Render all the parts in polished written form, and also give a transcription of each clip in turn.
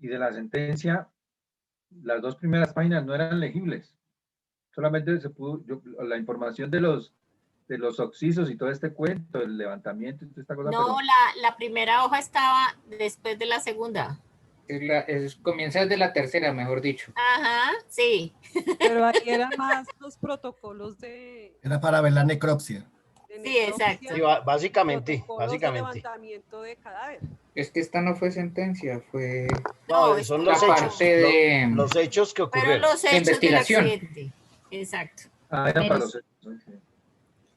y de la sentencia, las dos primeras páginas no eran legibles. Solamente se pudo, la información de los occisos y todo este cuento, el levantamiento y toda esta cosa. No, pero la primera hoja estaba después de la segunda. Comienza desde la tercera, mejor dicho. Ajá, sí. Pero ahí eran más los protocolos de... Era para ver la necropsia. Sí, exacto. Sí, básicamente. De levantamiento de cadáver. Es que esta no fue sentencia, fue... No, son los hechos. Los hechos que ocurrieron. Fueron los hechos investigación. del accidente. Exacto. Era para los hechos. Okay.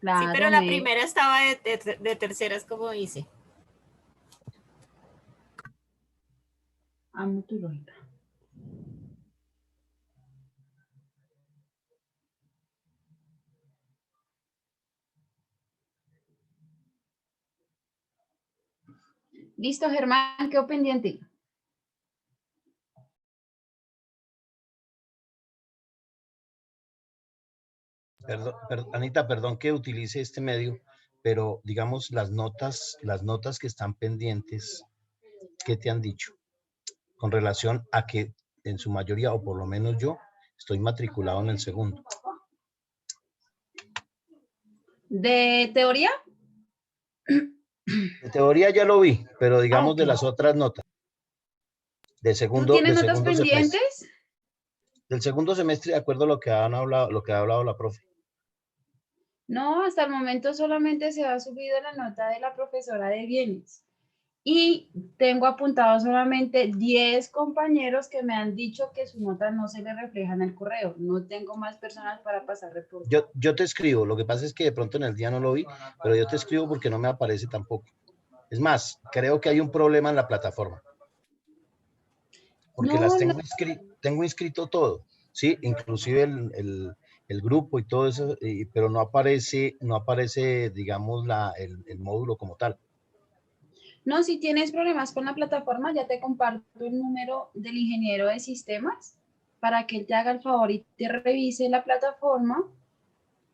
Claro, sí, pero la primera estaba de terceras, como dice. Amo tu lógica. Listo, Germán, quedó pendiente. Anita, perdón que utilice este medio, pero digamos las notas que están pendientes, ¿qué te han dicho? Con relación a que en su mayoría, o por lo menos yo, estoy matriculado en el segundo. ¿De teoría? De teoría ya lo vi, pero digamos de las otras notas. De segundo, ¿Tú tienes de notas segundo pendientes? semestre. Del segundo semestre, de acuerdo a lo que ha hablado la profe. No, hasta el momento solamente se ha subido la nota de la profesora de bienes. Y tengo apuntado solamente 10 compañeros que me han dicho que su nota no se le refleja en el correo. No tengo más personas para pasar reporte. Yo te escribo, lo que pasa es que de pronto en el día no lo vi, pero yo te escribo porque no me aparece tampoco. Es más, creo que hay un problema en la plataforma. Porque No, tengo inscrito todo, ¿sí? Inclusive el grupo y todo eso, pero no aparece, digamos, el módulo como tal. No, si tienes problemas con la plataforma, ya te comparto el número del ingeniero de sistemas para que él te haga el favor y te revise la plataforma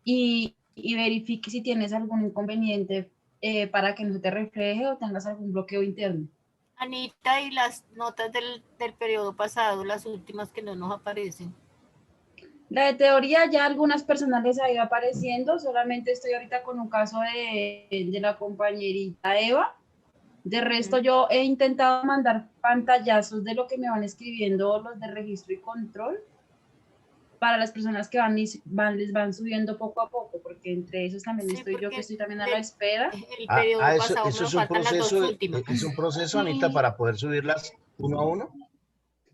y verifique si tienes algún inconveniente para que no se te refleje o tengas algún bloqueo interno. Anita, y las notas del periodo pasado, las últimas que no nos aparecen. La de teoría ya algunas personas les ha ido apareciendo, solamente estoy ahorita con un caso de la compañerita Eva. De resto, yo he intentado mandar pantallazos de lo que me van escribiendo los de registro y control para las personas que les van subiendo poco a poco, porque entre esos también Sí, estoy yo que estoy también a la espera. El periodo pasado eso me es un faltan las dos proceso, últimas. es un proceso, Anita, para poder subirlas uno a uno.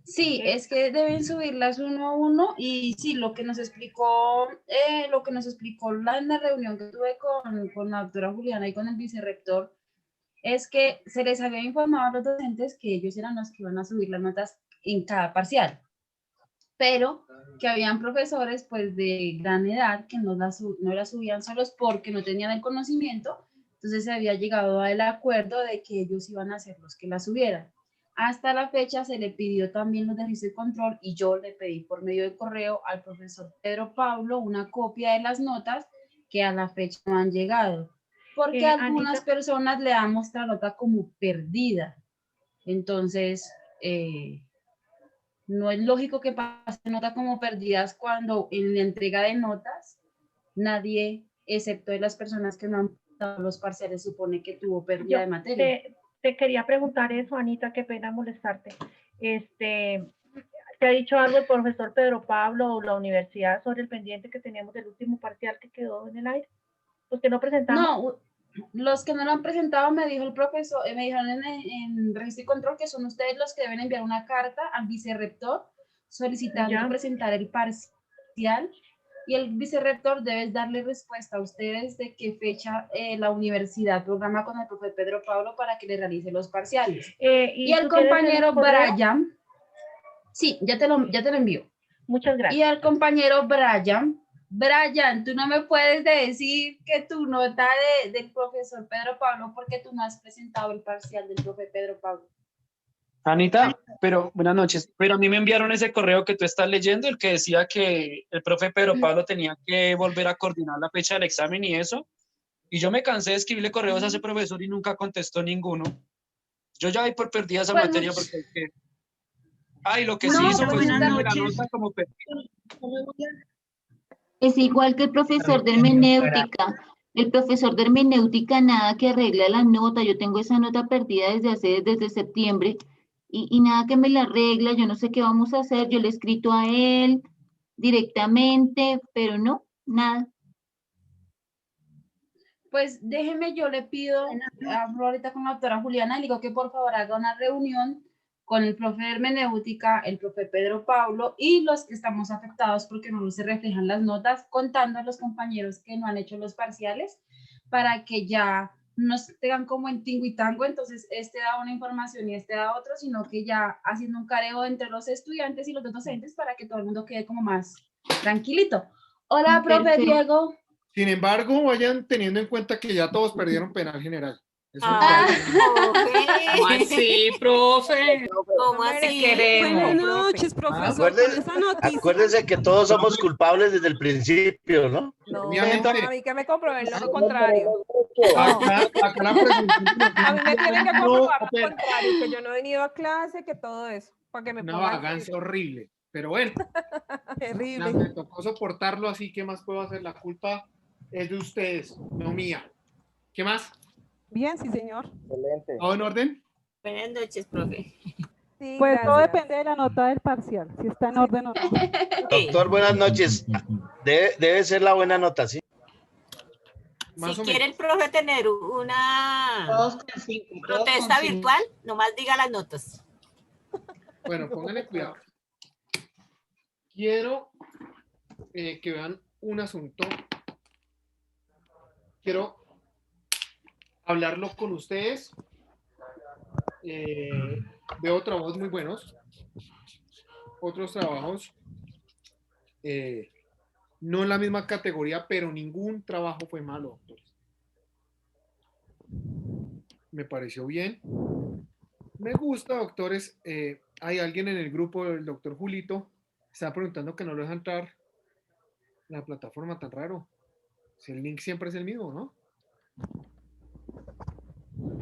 Sí, es que deben subirlas uno a uno y sí, lo que nos explicó en la reunión que tuve con la doctora Juliana y con el vicerrector es que se les había informado a los docentes que ellos eran los que iban a subir las notas en cada parcial, pero que habían profesores pues de gran edad que no las subían solos porque no tenían el conocimiento, entonces se había llegado al acuerdo de que ellos iban a ser los que las subieran. Hasta la fecha se le pidió también los de registro y control y yo le pedí por medio de correo al profesor Pedro Pablo una copia de las notas que a la fecha no han llegado, porque algunas personas le dan la nota como perdida. Entonces, no es lógico que pase nota como perdidas cuando en la entrega de notas nadie, excepto de las personas que no han dado los parciales, supone que tuvo pérdida de materia. Te quería preguntar eso, Anita, qué pena molestarte. ¿Te ha dicho algo el profesor Pedro Pablo o la universidad sobre el pendiente que teníamos del último parcial que quedó en el aire? ¿Los que no presentamos? No, los que no lo han presentado me dijo el profesor, me dijeron en registro y control que son ustedes los que deben enviar una carta al vicerrector solicitando presentar el parcial y el vicerrector debe darle respuesta a ustedes de qué fecha la universidad programa con el profe Pedro Pablo para que le realice los parciales. Y el compañero Brian, sí, ya te lo envío. Muchas gracias. Y el compañero Brian, tú no me puedes decir que tu nota del profesor Pedro Pablo porque tú no has presentado el parcial del profe Pedro Pablo. Anita, pero buenas noches, pero a mí me enviaron ese correo que tú estás leyendo, el que decía que el profe Pedro Pablo tenía que volver a coordinar la fecha del examen y eso, y yo me cansé de escribirle correos a ese profesor y nunca contestó ninguno. Yo ya voy por perdida esa materia porque Ay, lo que No, sí hizo fue buenas subir la noches. nota como Es igual que el profesor de hermenéutica. El profesor de hermenéutica nada que arregla la nota. Yo tengo esa nota perdida desde septiembre y nada que me la arregla. Yo no sé qué vamos a hacer. Yo le he escrito a él directamente, pero no, nada. Pues déjeme, yo le pido, hablo ahorita con la doctora Juliana, le digo que por favor haga una reunión con el profe de hermenéutica, el profe Pedro Pablo y los que estamos afectados porque no se reflejan las notas, contando a los compañeros que no han hecho los parciales, para que ya no tengan como en tingo y tango, entonces este da una información y este da otro, sino que ya haciendo un careo entre los estudiantes y los docentes para que todo el mundo quede como más tranquilito. Hola, profe Perfecto. Diego. Sin embargo, vayan teniendo en cuenta que ya todos perdieron penal general. Eso ¿Cómo así, profe? ¿Cómo así? Buenas noches, profesor. Con esa noticia. Acuérdense que todos somos culpables desde el principio, ¿no? No, Obviamente. a mí que me comprueben lo contrario. acá la presunción A mí me tienen que no comprobar lo opera. contrario, que yo no he venido a clase, que todo eso, para que me Una pongan vagancia horrible. Pero bueno, terrible. me tocó soportarlo, así que más puedo hacer. La culpa es de ustedes, no mía. ¿Qué más? Bien, sí, señor. Excelente. ¿Todo en orden? Buenas noches, profe. Sí, Pues todo gracias. depende de la nota del parcial, si está en orden o no. Doctor, buenas noches. Debe ser la buena nota, ¿sí? Más Si o quiere el menos. profe tener una 2,5. protesta virtual, nomás diga las notas. Bueno, pónganle cuidado. Quiero que vean un asunto. Quiero hablarlo con ustedes. Veo trabajos muy buenos. Otros trabajos no en la misma categoría, pero ningún trabajo fue malo, doctores. Me pareció bien. Me gusta, doctores. Hay alguien en el grupo, el doctor Julito, está preguntando que no lo deja entrar en la plataforma tan raro. Si el link siempre es el mismo, ¿no?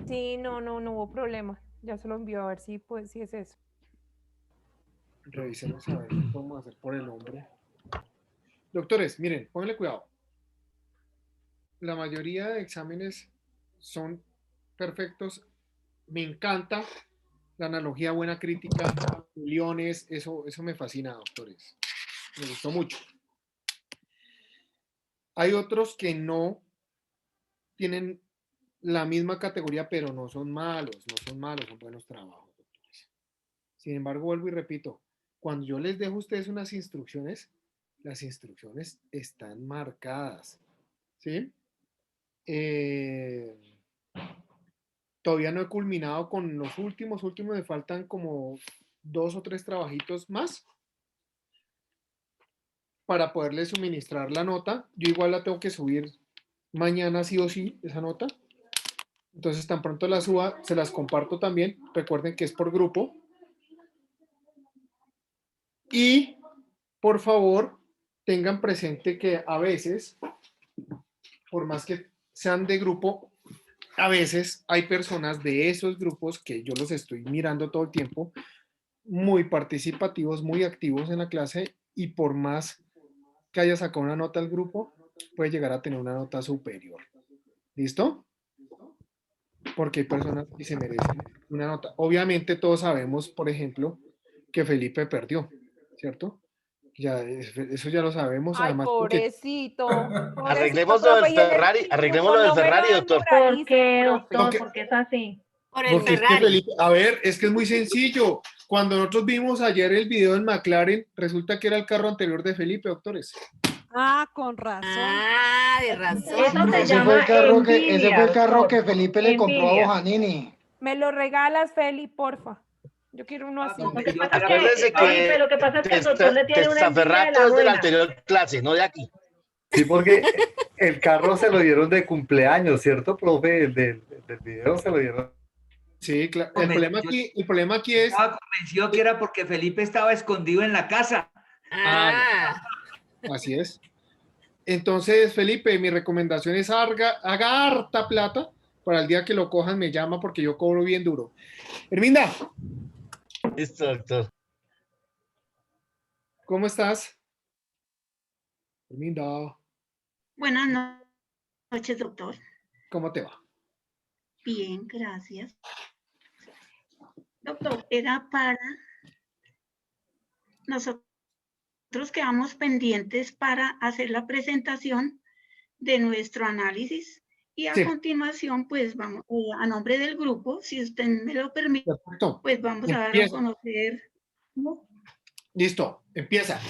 Sí, no hubo problema. Ya se lo envió a ver si, pues, si es eso. Revisemos a ver qué podemos hacer por el hombre. Doctores, miren, pónganle cuidado. La mayoría de exámenes son perfectos. Me encanta la analogía buena crítica, millones, eso me fascina, doctores. Me gustó mucho. Hay otros que no tienen la misma categoría, pero no son malos, son buenos trabajos, doctores. Sin embargo, vuelvo y repito, cuando yo les dejo a ustedes unas instrucciones, las instrucciones están marcadas, ¿sí? Todavía no he culminado con los últimos, me faltan como 2 o 3 trabajitos más para poderles suministrar la nota. Yo igual la tengo que subir mañana sí o sí, esa nota. Entonces, tan pronto la suba, se las comparto también. Recuerden que es por grupo. Y, por favor, tengan presente que a veces, por más que sean de grupo, a veces hay personas de esos grupos que yo los estoy mirando todo el tiempo, muy participativos, muy activos en la clase, y por más que haya sacado una nota al grupo, puede llegar a tener una nota superior. ¿Listo? Porque hay personas que se merecen una nota. Obviamente todos sabemos, por ejemplo, que Felipe perdió, ¿cierto? Ya, eso ya lo sabemos. Ay, Además, pobrecito. Arreglemos lo del Ferrari, doctor. ¿Por qué, doctor? Porque- ¿Por qué es así? Por el porque es que Ferrari. Felipe, a ver, es que es muy sencillo. Cuando nosotros vimos ayer el video en McLaren, resulta que era el carro anterior de Felipe, doctores. Ah, con razón. Ah, de razón. Eso se Ese llama fue el carro envidia, que Felipe le compró a envidia. Bojanini. Me lo regalas, Feli, porfa. Yo quiero uno así. Lo que pasa es Acuérdense que, Felipe, lo que pasa es que el doctor le tiene una envidia de la Testaferrato es de la buena. anterior clase, no de aquí. Sí, porque el carro se lo dieron de cumpleaños, ¿cierto, profe? El del video se lo dieron. Sí, claro. El problema aquí es... Estaba convencido que era porque Felipe estaba escondido en la casa. Ah, Así es. Entonces, Felipe, mi recomendación es haga harta plata para el día que lo cojan, me llama porque yo cobro bien duro. Herminda, Listo, doctor. ¿Cómo estás? Lindo. Buenas noches, doctor. ¿Cómo te va? Bien, gracias. Doctor, era para nosotros quedamos pendientes para hacer la presentación de nuestro análisis y a Sí. continuación, pues vamos, a nombre del grupo, si usted me lo permite, Perfecto. pues vamos a dar a Empieza. conocer. Listo, empieza.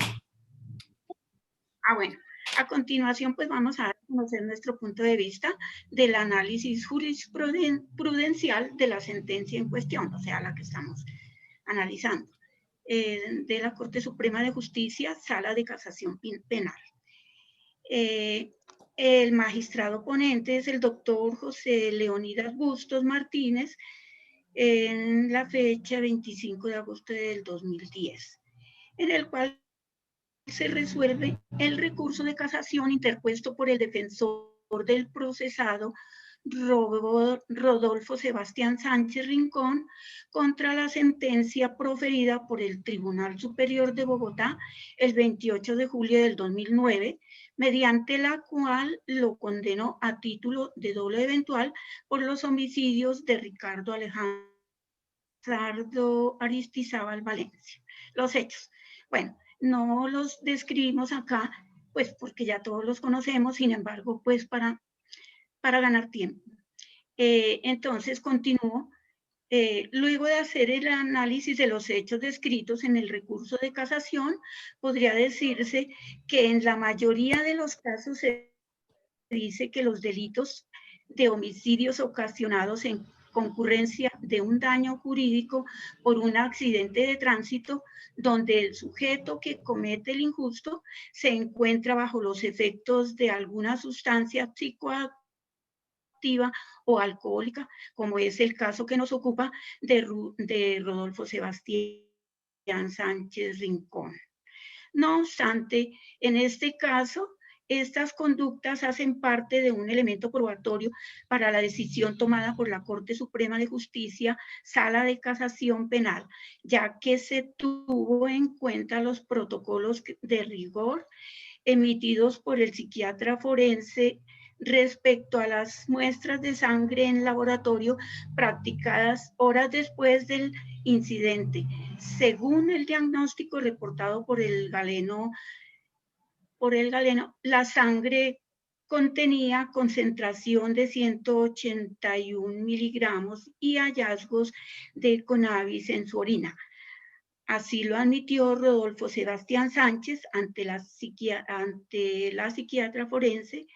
Bueno, a continuación, pues vamos a dar a conocer nuestro punto de vista del análisis jurisprudencial de la sentencia en cuestión, o sea, la que estamos analizando, de la Corte Suprema de Justicia, Sala de Casación Penal. El magistrado ponente es el doctor José Leonidas Bustos Martínez, en la fecha 25 de agosto del 2010, en el cual se resuelve el recurso de casación interpuesto por el defensor del procesado Rodolfo Sebastián Sánchez Rincón contra la sentencia proferida por el Tribunal Superior de Bogotá el 28 de julio del 2009, mediante la cual lo condenó a título de dolo eventual por los homicidios de Ricardo Alejandro Aristizábal Valencia. Los hechos. Bueno, no los describimos acá, pues porque ya todos los conocemos, sin embargo, pues para ganar tiempo. Entonces, continúo. Luego de hacer el análisis de los hechos descritos en el recurso de casación, podría decirse que en la mayoría de los casos se dice que los delitos de homicidios ocasionados en concurrencia de un daño jurídico por un accidente de tránsito donde el sujeto que comete el injusto se encuentra bajo los efectos de alguna sustancia psicoactiva o alcohólica, como es el caso que nos ocupa de Rodolfo Sebastián Sánchez Rincón. No obstante, en este caso, estas conductas hacen parte de un elemento probatorio para la decisión tomada por la Corte Suprema de Justicia, Sala de Casación Penal, ya que se tuvo en cuenta los protocolos de rigor emitidos por el psiquiatra forense respecto a las muestras de sangre en laboratorio practicadas horas después del incidente, según el diagnóstico reportado por el galeno, la sangre contenía concentración de 181 miligramos y hallazgos de cannabis en su orina. Así lo admitió Rodolfo Sebastián Sánchez ante la psiquiatra forense,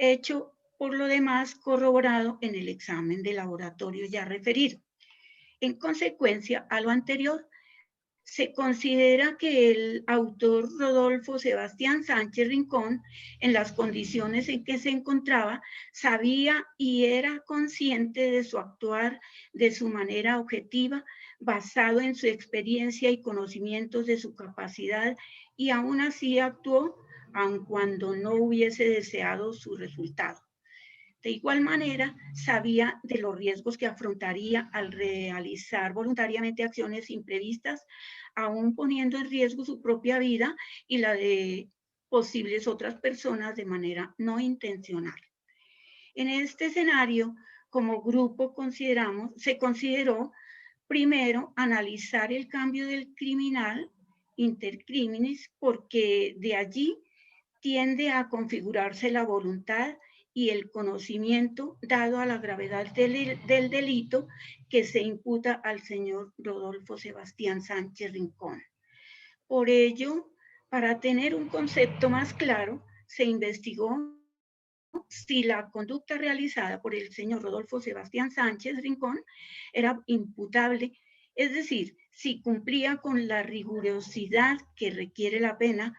hecho por lo demás corroborado en el examen de laboratorio ya referido. En consecuencia a lo anterior, se considera que el autor Rodolfo Sebastián Sánchez Rincón, en las condiciones en que se encontraba, sabía y era consciente de su actuar de su manera objetiva, basado en su experiencia y conocimientos de su capacidad, y aún así actuó, aun cuando no hubiese deseado su resultado. De igual manera, sabía de los riesgos que afrontaría al realizar voluntariamente acciones imprevistas, aún poniendo en riesgo su propia vida y la de posibles otras personas de manera no intencional. En este escenario, como grupo se consideró primero analizar el cambio del criminal intercriminis, porque de allí tiende a configurarse la voluntad y el conocimiento dado a la gravedad del delito que se imputa al señor Rodolfo Sebastián Sánchez Rincón. Por ello, para tener un concepto más claro, se investigó si la conducta realizada por el señor Rodolfo Sebastián Sánchez Rincón era imputable, es decir, si cumplía con la rigurosidad que requiere la pena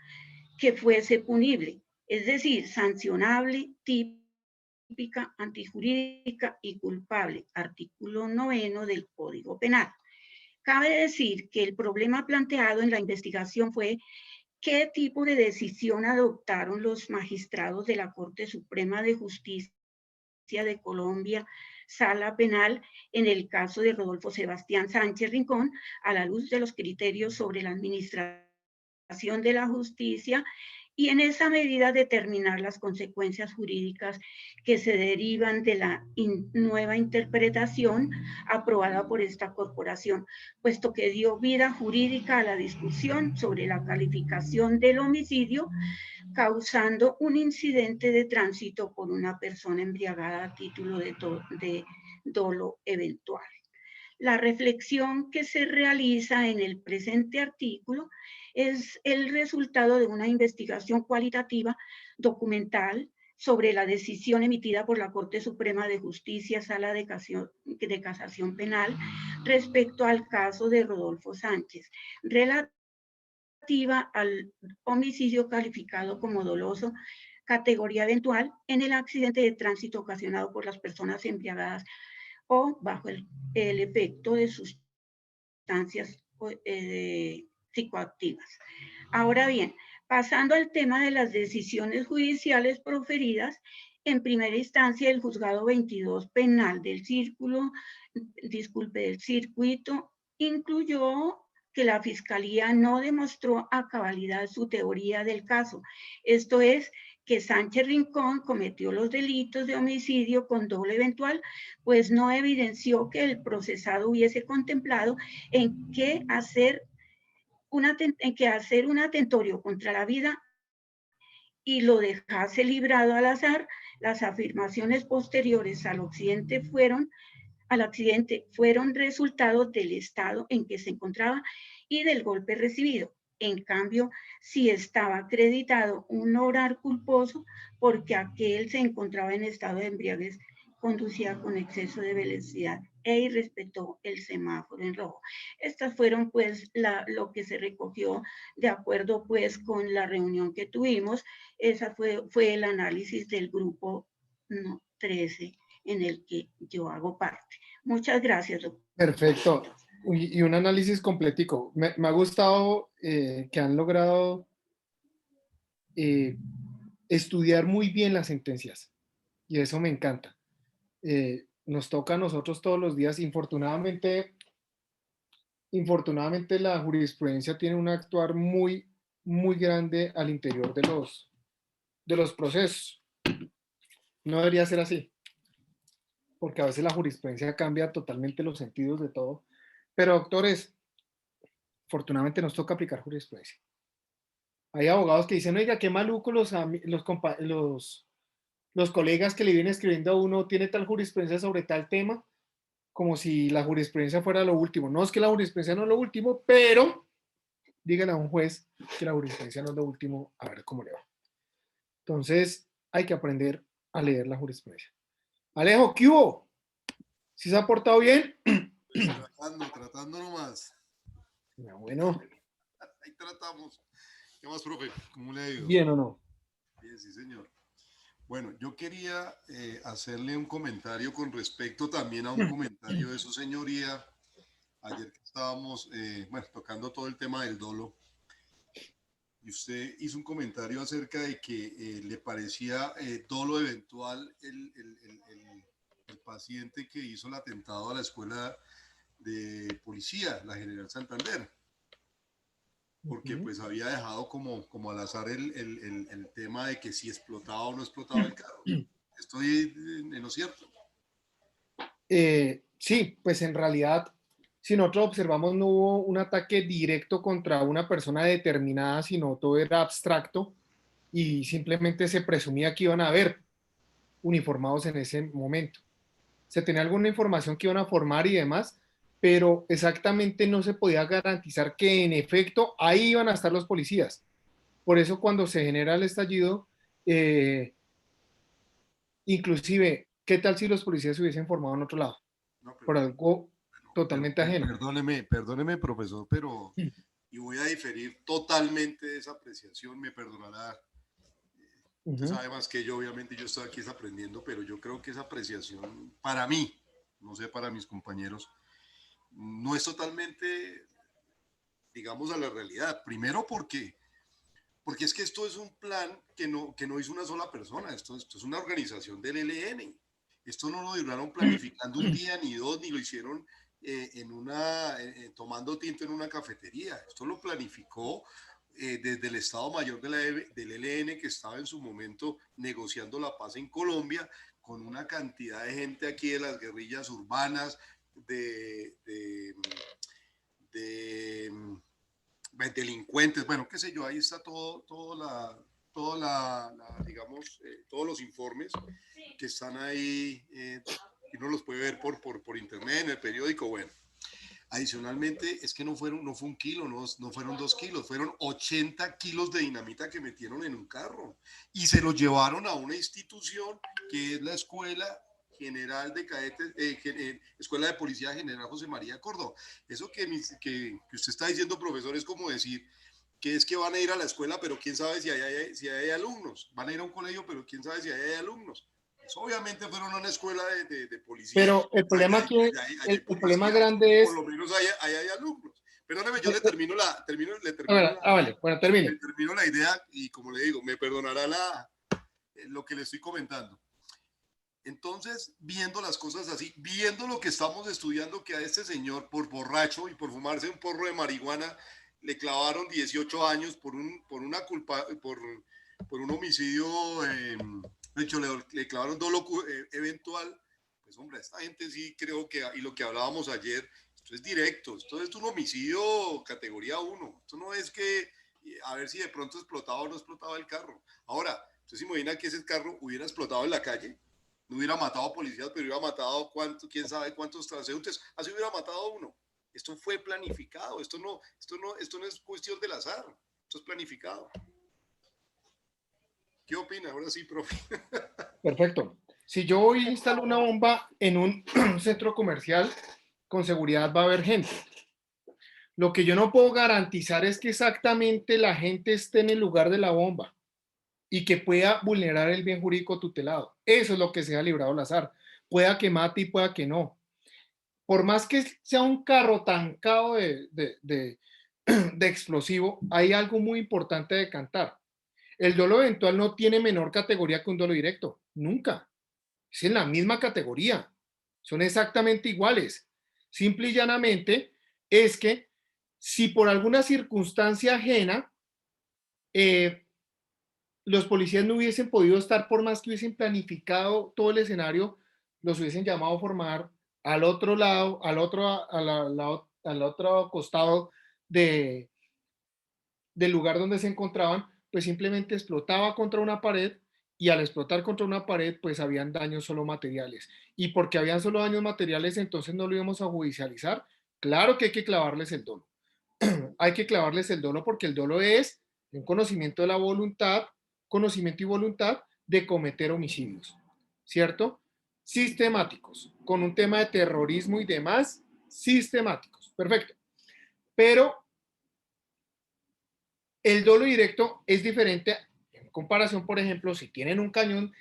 que fuese punible, es decir, sancionable, típica, antijurídica y culpable, artículo 9 del Código Penal. Cabe decir que el problema planteado en la investigación fue qué tipo de decisión adoptaron los magistrados de la Corte Suprema de Justicia de Colombia, Sala Penal, en el caso de Rodolfo Sebastián Sánchez Rincón, a la luz de los criterios sobre la administración de la justicia y en esa medida determinar las consecuencias jurídicas que se derivan de la nueva interpretación aprobada por esta corporación, puesto que dio vida jurídica a la discusión sobre la calificación del homicidio causando un incidente de tránsito por una persona embriagada a título de dolo eventual. La reflexión que se realiza en el presente artículo es el resultado de una investigación cualitativa documental sobre la decisión emitida por la Corte Suprema de Justicia, Sala de Casación Penal, respecto al caso de Rodolfo Sánchez, relativa al homicidio calificado como doloso, categoría eventual, en el accidente de tránsito ocasionado por las personas embriagadas o bajo el efecto de sustancias psicoactivas. Ahora bien, pasando al tema de las decisiones judiciales proferidas, en primera instancia el juzgado 22 penal del circuito incluyó que la fiscalía no demostró a cabalidad su teoría del caso, esto es, que Sánchez Rincón cometió los delitos de homicidio con doble eventual, pues no evidenció que el procesado hubiese contemplado en que hacer un atentatorio contra la vida y lo dejase librado al azar. Las afirmaciones posteriores al accidente fueron resultado del estado en que se encontraba y del golpe recibido. En cambio, sí estaba acreditado un obrar culposo porque aquel se encontraba en estado de embriaguez, conducía con exceso de velocidad e irrespetó el semáforo en rojo. Estas fueron pues lo que se recogió de acuerdo pues con la reunión que tuvimos. Esa fue el análisis del grupo 13 en el que yo hago parte. Muchas gracias, doctor. Perfecto. Y un análisis completico. Me ha gustado que han logrado estudiar muy bien las sentencias. Y eso me encanta. Nos toca a nosotros todos los días. Infortunadamente la jurisprudencia tiene un actuar muy, muy grande al interior de los procesos. No debería ser así, porque a veces la jurisprudencia cambia totalmente los sentidos de todo. Pero, doctores, afortunadamente nos toca aplicar jurisprudencia. Hay abogados que dicen, oiga, qué maluco los colegas que le vienen escribiendo a uno, tiene tal jurisprudencia sobre tal tema, como si la jurisprudencia fuera lo último. No es que la jurisprudencia no es lo último, pero díganle a un juez que la jurisprudencia no es lo último, a ver cómo le va. Entonces, hay que aprender a leer la jurisprudencia. Alejo, ¿qué hubo? ¿Sí se ha portado bien? Tratando nomás. Bueno. Ahí tratamos. ¿Qué más, profe? ¿Cómo le ha ido? ¿Bien o no? Bien, sí, señor. Bueno, yo quería hacerle un comentario con respecto también a un comentario de su señoría. Ayer que estábamos tocando todo el tema del dolo, y usted hizo un comentario acerca de que le parecía dolo eventual el paciente que hizo el atentado a la escuela de policía, la General Santander, porque pues había dejado como al azar el tema de que si explotaba o no explotaba el carro. ¿Estoy en lo cierto? Sí, pues en realidad, si nosotros observamos, no hubo un ataque directo contra una persona determinada, sino todo era abstracto y simplemente se presumía que iban a haber uniformados en ese momento. Se tenía alguna información que iban a formar y demás, pero exactamente no se podía garantizar que en efecto ahí iban a estar los policías. Por eso cuando se genera el estallido, inclusive, ¿qué tal si los policías se hubiesen formado en otro lado? No, por algo totalmente ajeno. Perdóneme, profesor, pero y voy a diferir totalmente de esa apreciación, me perdonará. Usted sabe más que yo, obviamente yo estoy aquí aprendiendo, pero yo creo que esa apreciación, para mí, no sé, para mis compañeros, no es totalmente, digamos, a la realidad. Primero porque es que esto es un plan que no hizo una sola persona, esto es una organización del ELN. Esto no lo duraron planificando un día, ni dos, ni lo hicieron tomando tinto en una cafetería. Esto lo planificó desde el Estado Mayor del ELN, que estaba en su momento negociando la paz en Colombia, con una cantidad de gente aquí de las guerrillas urbanas, de delincuentes, bueno, qué sé yo, ahí está digamos, todos los informes que están ahí, y uno los puede ver por internet, en el periódico, bueno. Adicionalmente, es que no fue un kilo, no fueron 2 kilos, fueron 80 kilos de dinamita que metieron en un carro y se los llevaron a una institución que es la Escuela General de Cadetes, Escuela de Policía General José María Córdoba. Eso que usted está diciendo, profesor, es como decir que es que van a ir a la escuela, pero quién sabe si hay alumnos. Van a ir a un colegio, pero quién sabe si hay alumnos. Pues obviamente fueron a una escuela de policía. Pero el problema aquí, el problema grande es... Por lo menos hay alumnos. Perdóneme, yo le termino la idea y como le digo, me perdonará lo que le estoy comentando. Entonces, viendo las cosas así, viendo lo que estamos estudiando, que a este señor por borracho y por fumarse un porro de marihuana le clavaron 18 años por un homicidio, de hecho le clavaron dolo eventual, pues hombre, a esta gente sí creo que, y lo que hablábamos ayer, esto es directo, esto es un homicidio categoría 1, esto no es que a ver si de pronto explotaba o no explotaba el carro. Ahora, ¿usted se imagina que ese carro hubiera explotado en la calle? No hubiera matado a policías, pero hubiera matado quién sabe cuántos transeúntes, así hubiera matado a uno. Esto fue planificado, esto no es cuestión del azar, esto es planificado. ¿Qué opina? Ahora sí, profe. Perfecto. Si yo hoy instalo una bomba en un centro comercial, con seguridad va a haber gente. Lo que yo no puedo garantizar es que exactamente la gente esté en el lugar de la bomba y que pueda vulnerar el bien jurídico tutelado. Eso es lo que se ha librado al azar. Pueda que mate y pueda que no. Por más que sea un carro tancado de explosivo, hay algo muy importante de cantar. El dolo eventual no tiene menor categoría que un dolo directo. Nunca. Es en la misma categoría. Son exactamente iguales. Simple y llanamente es que si por alguna circunstancia ajena los policías no hubiesen podido estar, por más que hubiesen planificado todo el escenario, los hubiesen llamado a formar al otro lado, al otro costado del lugar donde se encontraban, pues simplemente explotaba contra una pared y al explotar contra una pared, pues habían daños solo materiales. Y porque habían solo daños materiales, entonces no lo íbamos a judicializar. Claro que hay que clavarles el dolo. Hay que clavarles el dolo porque el dolo es un conocimiento de la voluntad, conocimiento y voluntad de cometer homicidios, ¿cierto? Sistemáticos, con un tema de terrorismo y demás, sistemáticos. Perfecto. Pero el dolo directo es diferente en comparación, por ejemplo, si tienen un cañón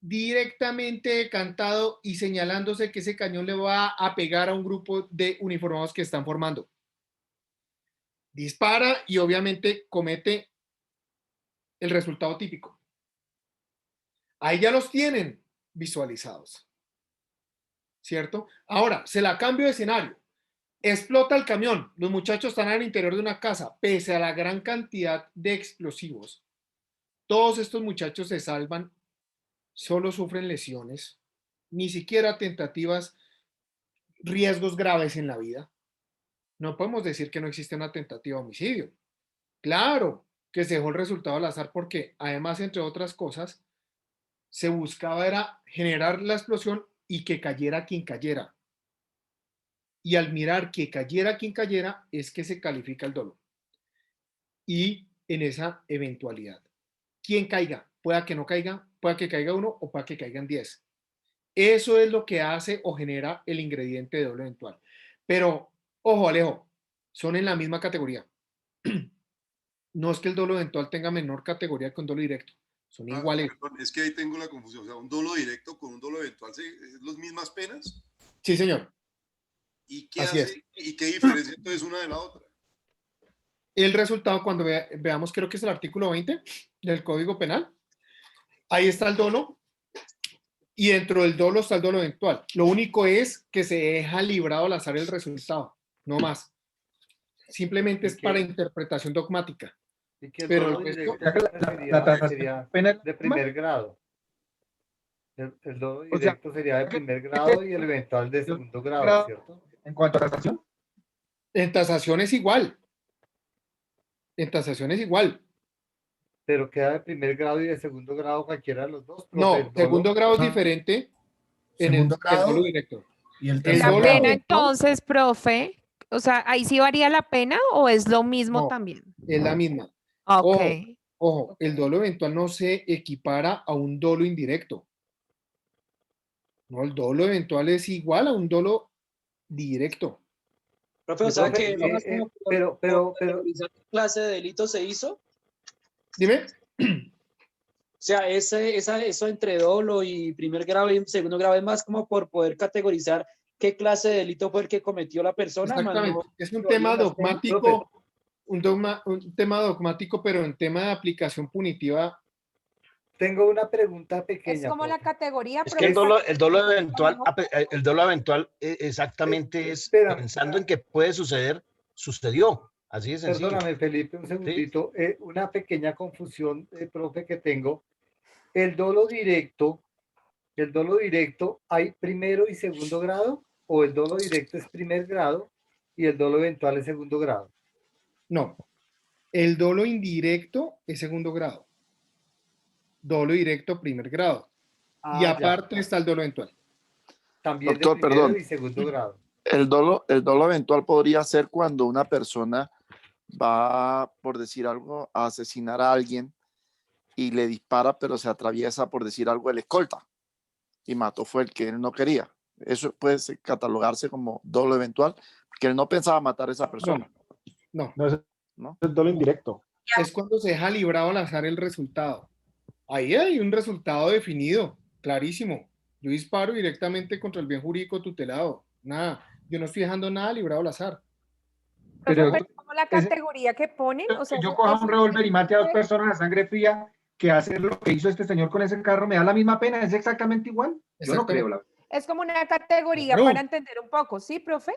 directamente decantado y señalándose que ese cañón le va a pegar a un grupo de uniformados que están formando. Dispara y obviamente comete el resultado típico. Ahí ya los tienen visualizados, ¿cierto? Ahora, se la cambio de escenario. Explota el camión, los muchachos están al interior de una casa, pese a la gran cantidad de explosivos. Todos estos muchachos se salvan, solo sufren lesiones, ni siquiera tentativas, riesgos graves en la vida. No podemos decir que no existe una tentativa de homicidio. Claro que se dejó el resultado al azar porque, además, entre otras cosas, se buscaba era generar la explosión y que cayera quien cayera. Y al mirar que cayera quien cayera es que se califica el dolo. Y en esa eventualidad, quien caiga, pueda que no caiga, pueda que caiga uno o pueda que caigan 10. Eso es lo que hace o genera el ingrediente de dolo eventual. Pero, ojo Alejo, son en la misma categoría. No es que el dolo eventual tenga menor categoría que un dolo directo. Son iguales. Perdón, es que ahí tengo la confusión. O sea, un dolo directo con un dolo eventual, ¿es las mismas penas? Sí, señor. ¿Y qué hace? ¿Y qué diferencia entonces una de la otra? El resultado, cuando veamos, creo que es el artículo 20 del Código Penal, ahí está el dolo y dentro del dolo está el dolo eventual. Lo único es que se deja librado al azar el resultado, no más. Simplemente es para interpretación dogmática. Y que el Pero dolo el resto- directo sería pena de primer grado. El dolo O sea, directo sería de primer grado y el eventual de segundo grado, ¿cierto? En cuanto a la tasación. En tasación es igual. En tasación es igual. Pero queda de primer grado y de segundo grado cualquiera de los dos. No, El dolo- segundo grado es diferente en el Segundo grado dolo directo. y el El tercer La dolo pena eventual entonces, profe, o sea, ahí sí varía la pena o es lo mismo No. también. es la misma. Ok. Ojo, el dolo eventual no se equipara a un dolo indirecto. No, el dolo eventual es igual a un dolo directo. Profe, o sea Profe, que nomás como pero- categorizar qué clase de delito se hizo. Dime. O sea, eso entre dolo y primer grado y segundo grado es más como por poder categorizar qué clase de delito fue el que cometió la persona. más Exactamente. no Es un teoría tema más técnica. dogmático, un tema dogmático, pero en tema de aplicación punitiva. Tengo una pregunta Es pequeña. como la categoría, Es que el profe. dolo eventual exactamente es Espera. pensando en que puede suceder, sucedió. Así de sencillo. Perdóname, Felipe, un segundito. Una pequeña confusión, profe, que tengo. El dolo directo, ¿hay primero y segundo grado? ¿O el dolo directo es primer grado y el dolo eventual es segundo grado? No. El dolo indirecto es segundo grado. Dolo directo, primer grado. Y ya. aparte está el dolo eventual. También Doctor, de primero perdón. y segundo grado. El dolo eventual podría ser cuando una persona va, por decir algo, a asesinar a alguien y le dispara, pero se atraviesa, por decir algo, el escolta y mató fue el que él no quería. Eso puede catalogarse como dolo eventual, porque él no pensaba matar a esa persona. No. ¿No? Es dolo indirecto. Es cuando se deja librado al azar el resultado. Ahí hay un resultado definido, clarísimo. Yo disparo directamente contra el bien jurídico tutelado. Nada, yo no estoy dejando nada librado al azar. Pero como la categoría que ponen, o sea, Yo coja un revólver y mate a dos personas a sangre fría, que hacer lo que hizo este señor con ese carro, ¿me da la misma pena? ¿Es exactamente igual? Yo no creo. es como una categoría Claro. para entender un poco, ¿sí, profe?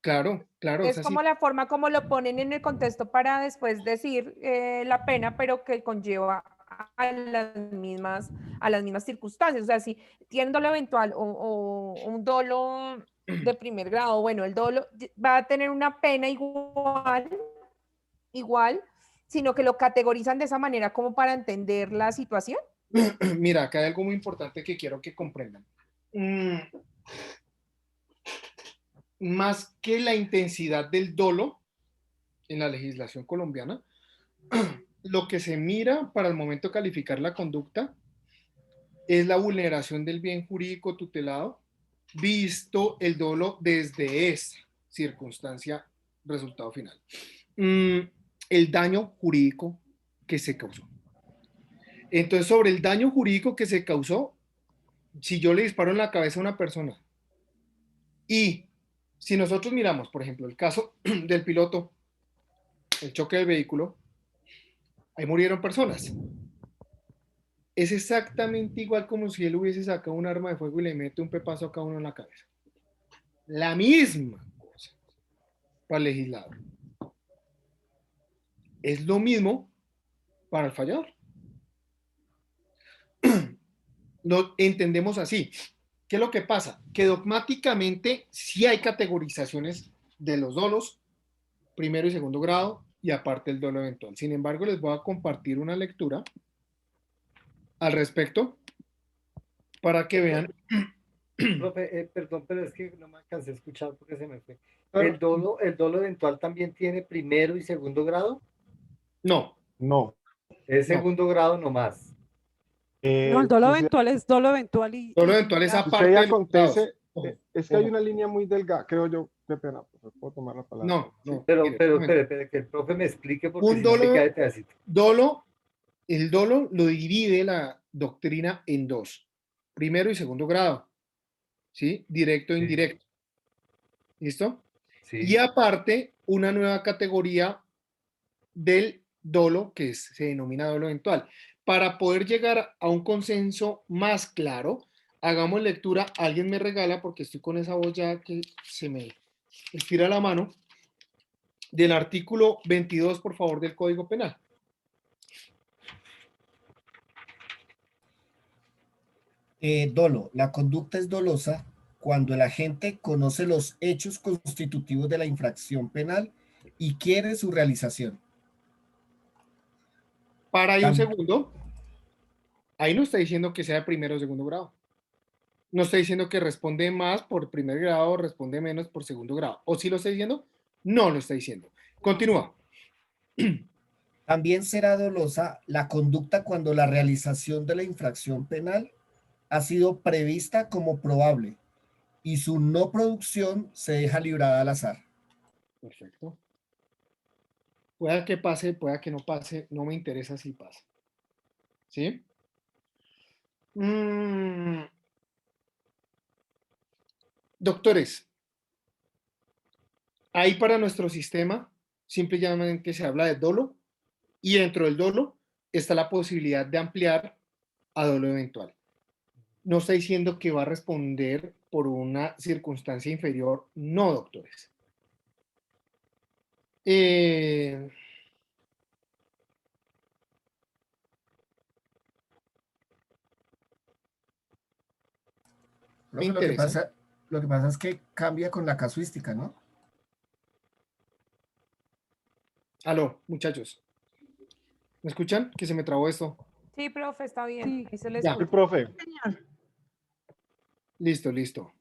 Claro. Es así. como la forma como lo ponen en el contexto para después decir la pena, pero que conlleva a las mismas circunstancias. O sea, si tiene un dolo eventual o un dolo de primer grado, bueno, el dolo va a tener una pena igual, sino que lo categorizan de esa manera como para entender la situación. Mira, acá hay algo muy importante que quiero que comprendan. Más que la intensidad del dolo en la legislación colombiana, lo que se mira para el momento de calificar la conducta es la vulneración del bien jurídico tutelado, visto el dolo desde esa circunstancia, resultado final. El daño jurídico que se causó. Entonces, sobre el daño jurídico que se causó, si yo le disparo en la cabeza a una persona y si nosotros miramos, por ejemplo, el caso del piloto, el choque del vehículo, ahí murieron personas. Es exactamente igual como si él hubiese sacado un arma de fuego y le mete un pepazo a cada uno en la cabeza. La misma cosa para el legislador. Es lo mismo para el fallador. Lo entendemos así. ¿Qué es lo que pasa? Que dogmáticamente sí hay categorizaciones de los dolos, primero y segundo grado, y aparte el dolo eventual. Sin embargo, les voy a compartir una lectura al respecto para que vean. Profe, perdón, pero es que no me alcancé a escuchar porque se me fue. ¿El dolo eventual también tiene primero y segundo grado? No. Es segundo grado nomás. No, el dolo eventual es dolo eventual y... Dolo eventual es aparte Usted ya de los acontece, grados. es que hay una línea muy delgada, creo yo, qué pena, ¿puedo tomar la palabra? No, Pero mire, espere, que el profe me explique porque un si no me dolo, queda de pedacito. el dolo lo divide la doctrina en dos, primero y segundo grado, ¿sí? Directo e indirecto. ¿Listo? Sí. Y aparte, una nueva categoría del dolo que se denomina dolo eventual. Para poder llegar a un consenso más claro, hagamos lectura. Alguien me regala, porque estoy con esa voz ya que se me estira la mano, del artículo 22, por favor, del Código Penal. Dolo. La conducta es dolosa cuando el agente conoce los hechos constitutivos de la infracción penal y quiere su realización. Para ahí un segundo. Ahí no está diciendo que sea de primero o segundo grado. No está diciendo que responde más por primer grado o responde menos por segundo grado. ¿O sí lo está diciendo? No lo está diciendo. Continúa. También será dolosa la conducta cuando la realización de la infracción penal ha sido prevista como probable y su no producción se deja librada al azar. Perfecto. Pueda que pase, pueda que no pase, no me interesa si pasa. ¿Sí? Doctores, ahí para nuestro sistema simple y llanamente se habla de dolo y dentro del dolo está la posibilidad de ampliar a dolo eventual. No está diciendo que va a responder por una circunstancia inferior, no, doctores. Profe, lo que pasa es que cambia con la casuística, ¿no? Aló, muchachos. ¿Me escuchan? Que se me trabó esto. Sí, profe, está bien. Ahí se le Ya. escucha. Sí, profe. Listo, listo.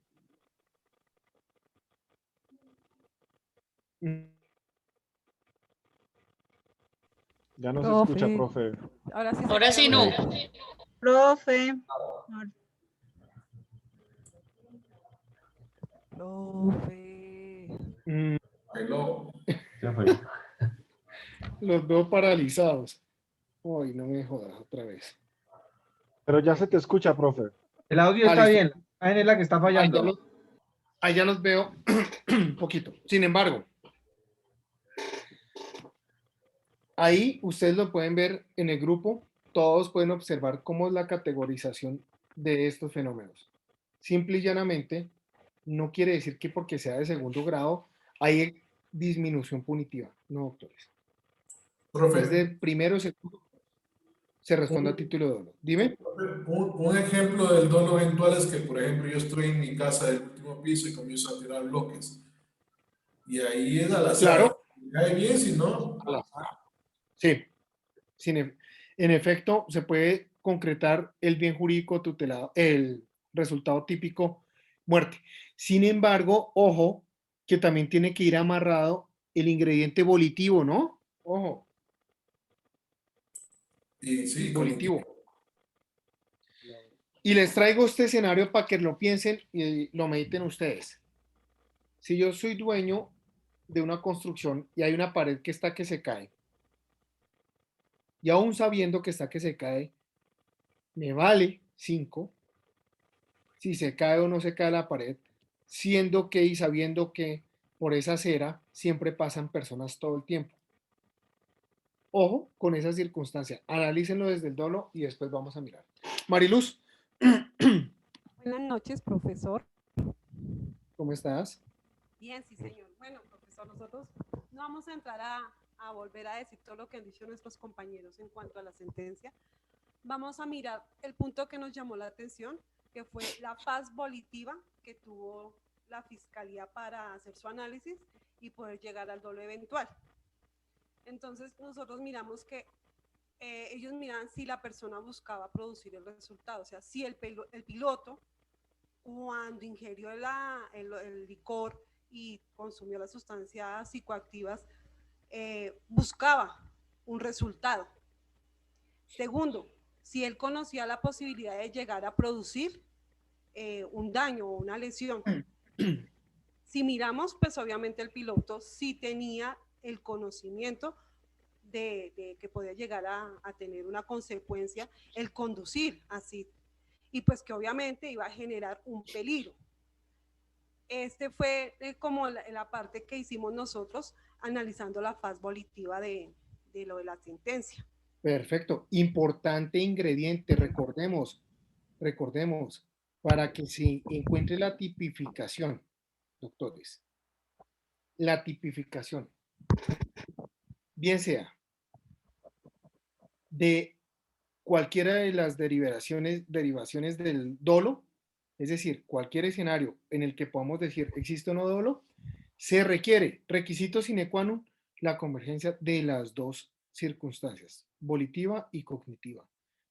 Ya no se escucha, profe. Ahora sí no. Profe. Los veo paralizados. Ay, no me jodas otra vez. Pero ya se te escucha, profe. El audio está bien. Ahí es la que está fallando. Ahí ya los veo un poquito. Sin embargo, ahí ustedes lo pueden ver en el grupo. Todos pueden observar cómo es la categorización de estos fenómenos. Simple y llanamente, no quiere decir que porque sea de segundo grado hay disminución punitiva. No, doctores. Profe. Es de primero o segundo, se responde a título de dolo. Dime. Un ejemplo del dolo eventual es que, por ejemplo, yo estoy en mi casa del último piso y comienzo a tirar bloques. Y ahí es al azar. Claro. Cae bien, si no. Al azar. Sí. En efecto, se puede concretar el bien jurídico tutelado, el resultado típico, muerte. Sin embargo, ojo, que también tiene que ir amarrado el ingrediente volitivo, ¿no? Ojo. Sí, volitivo. Y les traigo este escenario para que lo piensen y lo mediten ustedes. Si yo soy dueño de una construcción y hay una pared que está que se cae, y aún sabiendo que está que se cae, me vale 5 si se cae o no se cae la pared, siendo que y sabiendo que por esa acera siempre pasan personas todo el tiempo. Ojo con esa circunstancia, analícenlo desde el dolo y después vamos a mirar. Mariluz. Buenas noches, profesor. ¿Cómo estás? Bien, sí, señor. Bueno, profesor, nosotros no vamos a entrar a volver a decir todo lo que han dicho nuestros compañeros en cuanto a la sentencia. Vamos a mirar el punto que nos llamó la atención, que fue la faz volitiva que tuvo la Fiscalía para hacer su análisis y poder llegar al dolo eventual. Entonces, nosotros miramos que ellos miran si la persona buscaba producir el resultado, o sea, si el piloto, cuando ingirió el licor y consumió las sustancias psicoactivas, buscaba un resultado. Segundo, si él conocía la posibilidad de llegar a producir un daño o una lesión. Si miramos, pues obviamente el piloto sí tenía el conocimiento de que podía llegar a tener una consecuencia el conducir así, y pues que obviamente iba a generar un peligro. Este fue como la parte que hicimos nosotros analizando la faz volitiva de lo de la sentencia. Perfecto. Importante ingrediente, recordemos, para que se encuentre la tipificación, doctores. La tipificación. Bien sea de cualquiera de las derivaciones del dolo, es decir, cualquier escenario en el que podamos decir existe o no dolo, se requiere, requisito sine qua non, la convergencia de las dos circunstancias, volitiva y cognitiva.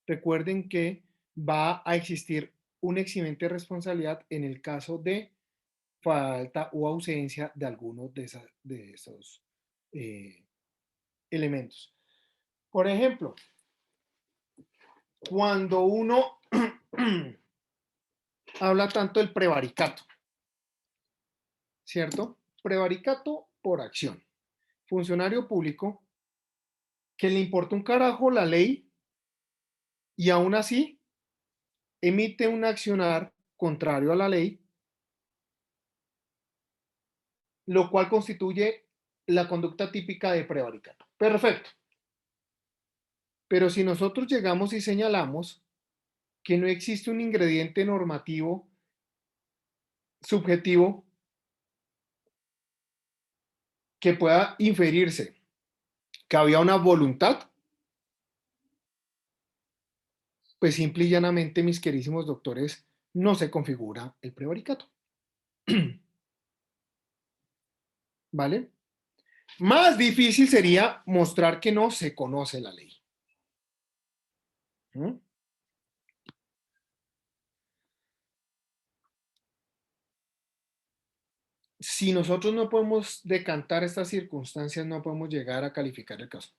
Recuerden que va a existir un eximente de responsabilidad en el caso de falta o ausencia de alguno de esos elementos. Por ejemplo, cuando uno habla tanto del prevaricato, ¿cierto? Prevaricato por acción. Funcionario público que le importa un carajo la ley y aún así emite un accionar contrario a la ley, lo cual constituye la conducta típica de prevaricato. Perfecto. Pero si nosotros llegamos y señalamos que no existe un ingrediente normativo subjetivo que pueda inferirse que había una voluntad, pues simple y llanamente, mis queridísimos doctores, no se configura el prevaricato. ¿Vale? Más difícil sería mostrar que no se conoce la ley. ¿Mm? Si nosotros no podemos decantar estas circunstancias, no podemos llegar a calificar el caso.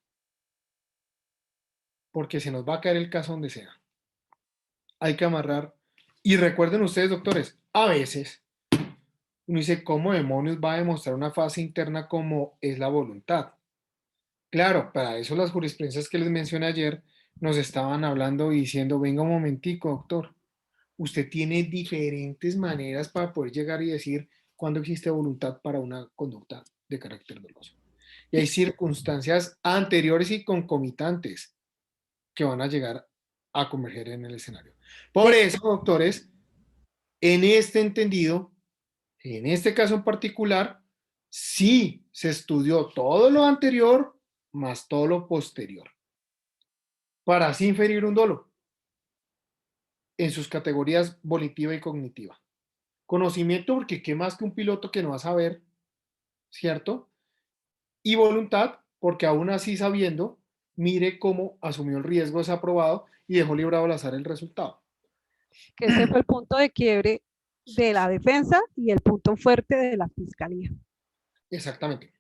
Porque se nos va a caer el caso donde sea. Hay que amarrar. Y recuerden ustedes, doctores, a veces uno dice, ¿cómo demonios va a demostrar una fase interna como es la voluntad? Claro, para eso las jurisprudencias que les mencioné ayer nos estaban hablando y diciendo, venga un momentico, doctor, usted tiene diferentes maneras para poder llegar y decir cuándo existe voluntad para una conducta de carácter doloso. Y hay circunstancias anteriores y concomitantes que van a llegar a converger en el escenario. Por eso, doctores, en este entendido, en este caso en particular, sí se estudió todo lo anterior más todo lo posterior para así inferir un dolo en sus categorías volitiva y cognitiva. Conocimiento, porque qué más que un piloto que no va a saber, ¿cierto? Y voluntad, porque aún así sabiendo, mire cómo asumió el riesgo desaprobado y dejó librado al azar el resultado. Que ese fue el punto de quiebre de la defensa y el punto fuerte de la fiscalía. Exactamente.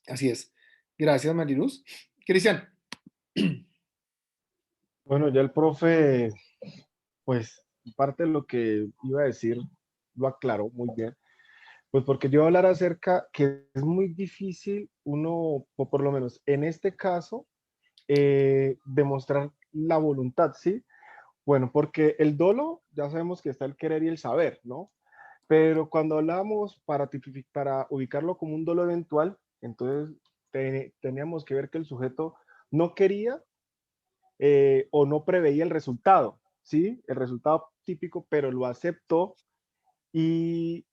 Así es. Gracias, Mariluz. Cristian. Bueno, ya el profe, pues, parte de lo que iba a decir, lo aclaró muy bien. Pues porque yo voy a hablar acerca que es muy difícil uno, o por lo menos en este caso, demostrar la voluntad, ¿sí? Bueno, porque el dolo, ya sabemos que está el querer y el saber, ¿no? Pero cuando hablamos para ubicarlo como un dolo eventual, entonces teníamos que ver que el sujeto no quería o no preveía el resultado, ¿sí? El resultado típico, pero lo aceptó. Y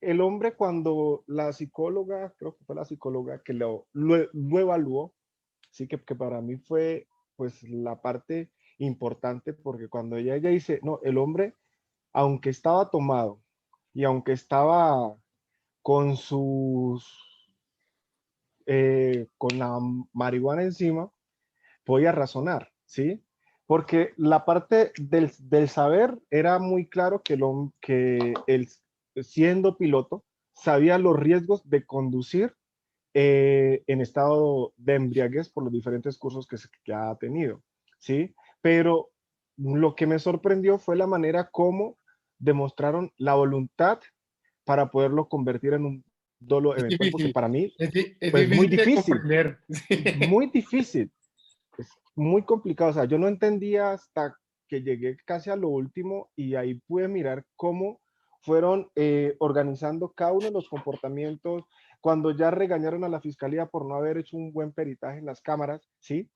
el hombre, cuando la psicóloga, creo que fue la psicóloga que lo evaluó, sí, que para mí fue pues la parte importante, porque cuando ella dice, no, el hombre, aunque estaba tomado y aunque estaba con con la marihuana encima, podía razonar, ¿sí? Porque la parte del saber era muy claro que él, siendo piloto, sabía los riesgos de conducir en estado de embriaguez por los diferentes cursos que ha tenido, ¿sí? Pero lo que me sorprendió fue la manera como demostraron la voluntad para poderlo convertir en un dolo eventual, porque para mí es pues, muy difícil, comprender. muy difícil, es muy complicado. O sea, yo no entendía hasta que llegué casi a lo último y ahí pude mirar cómo fueron organizando cada uno de los comportamientos, cuando ya regañaron a la fiscalía por no haber hecho un buen peritaje en las cámaras, ¿sí?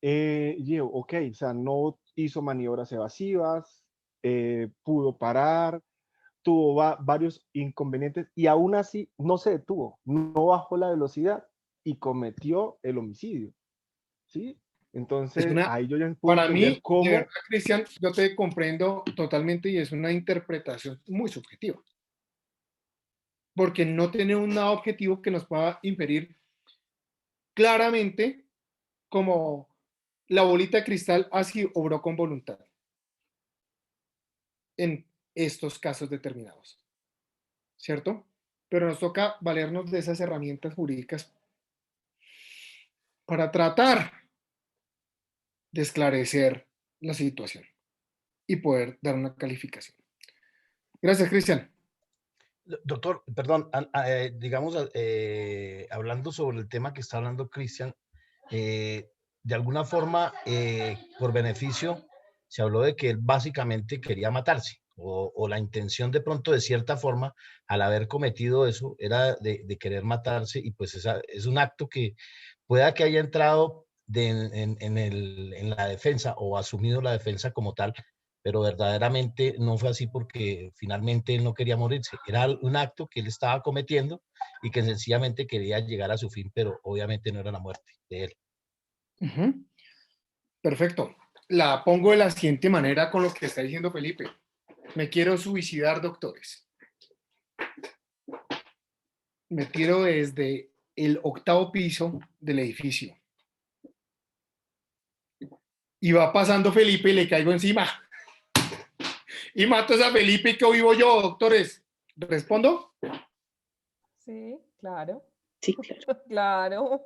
Yo, ok, o sea, no hizo maniobras evasivas, pudo parar, tuvo varios inconvenientes y aún así no se detuvo, no bajó la velocidad y cometió el homicidio, ¿sí? Entonces, una, ahí yo ya puedo para entender mí, cómo... de verdad, Cristian, yo te comprendo totalmente y es una interpretación muy subjetiva. Porque no tiene un objetivo que nos pueda inferir claramente como la bolita de cristal así obró con voluntad en estos casos determinados, ¿cierto? Pero nos toca valernos de esas herramientas jurídicas para tratar de esclarecer la situación y poder dar una calificación. Gracias, Cristian. Doctor, perdón, digamos, hablando sobre el tema que está hablando Cristian, de alguna forma, por beneficio, se habló de que él básicamente quería matarse, o la intención de pronto, de cierta forma, al haber cometido eso, era de querer matarse, y pues es un acto que pueda que haya entrado en la defensa o asumido la defensa como tal, pero verdaderamente no fue así porque finalmente él no quería morirse. Era un acto que él estaba cometiendo y que sencillamente quería llegar a su fin, pero obviamente no era la muerte de él. Uh-huh. Perfecto. La pongo de la siguiente manera con lo que está diciendo Felipe. Me quiero suicidar, doctores. Me tiro desde el 8º piso del edificio. Y va pasando Felipe y le caigo encima. Y mato a Felipe y que vivo yo, doctores. ¿Respondo? Sí, claro. Sí, claro. Claro.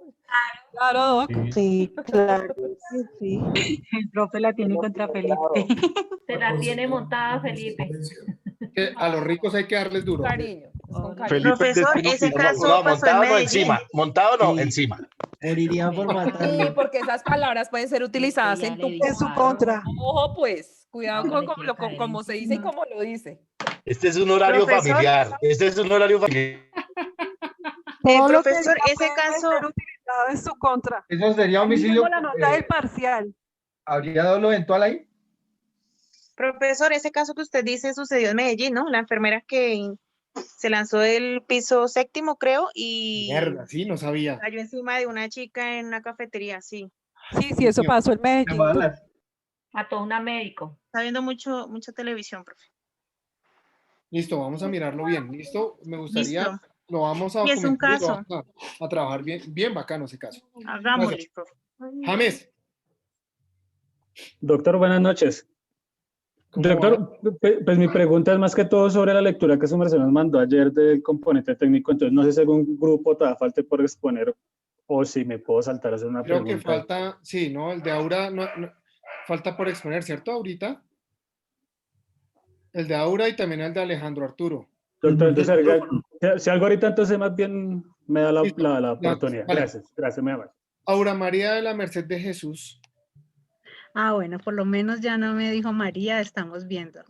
Claro, Doc. Sí, claro. Sí. El profe la tiene contra Felipe. Se la tiene montada Felipe. Que a los ricos hay que darles duro. Cariño. Es con cariño. Felipe, Profesor, destino ese final. caso No, pasó en montado no Medellín. encima, montado no Sí. encima. Morirían por Sí, matarlo. porque esas palabras pueden ser utilizadas en tu En su contra. Ojo, pues, cuidado No, con, le con quiere lo, caer como se dice y encima. como lo dice. Este es un horario Profesor. familiar. Este es un horario familiar. Todo lo que Profesor, diga ese puede caso, ser utilizado en su contra. Eso sería Ahí homicidio. tengo la nota del parcial. ¿Habría dolo eventual ahí? profesor, ese caso que usted dice sucedió en Medellín, ¿no? La enfermera que se lanzó del piso 7º, creo, y Mierda, sí, no sabía. cayó encima de una chica en una cafetería, sí. Sí, sí, eso pasó en Medellín. Mató a una médico. Está viendo mucha televisión, profe. Listo, vamos a mirarlo bien. ¿Listo? Me gustaría, Listo. lo vamos a Y es un documentar y lo caso. vamos a trabajar bien, bien bacano ese caso. Hagámosle, Gracias. profe. James, Doctor, buenas noches. ¿cómo va? Doctor, pues mi pregunta es más que todo sobre la lectura que su merced nos mandó ayer del componente técnico. Entonces, no sé si algún grupo todavía falte por exponer o si me puedo saltar a hacer una Creo que pregunta. falta, sí, ¿no? El de Aura, falta por exponer, ¿cierto? Ahorita. El de Aura y también el de Alejandro Arturo. Doctor, entonces, si algo ahorita, entonces más bien me da la Ya, oportunidad. vale. Gracias, muy amable. Aura María de la Merced de Jesús. Ah, bueno, por lo menos ya no me dijo María, estamos viendo.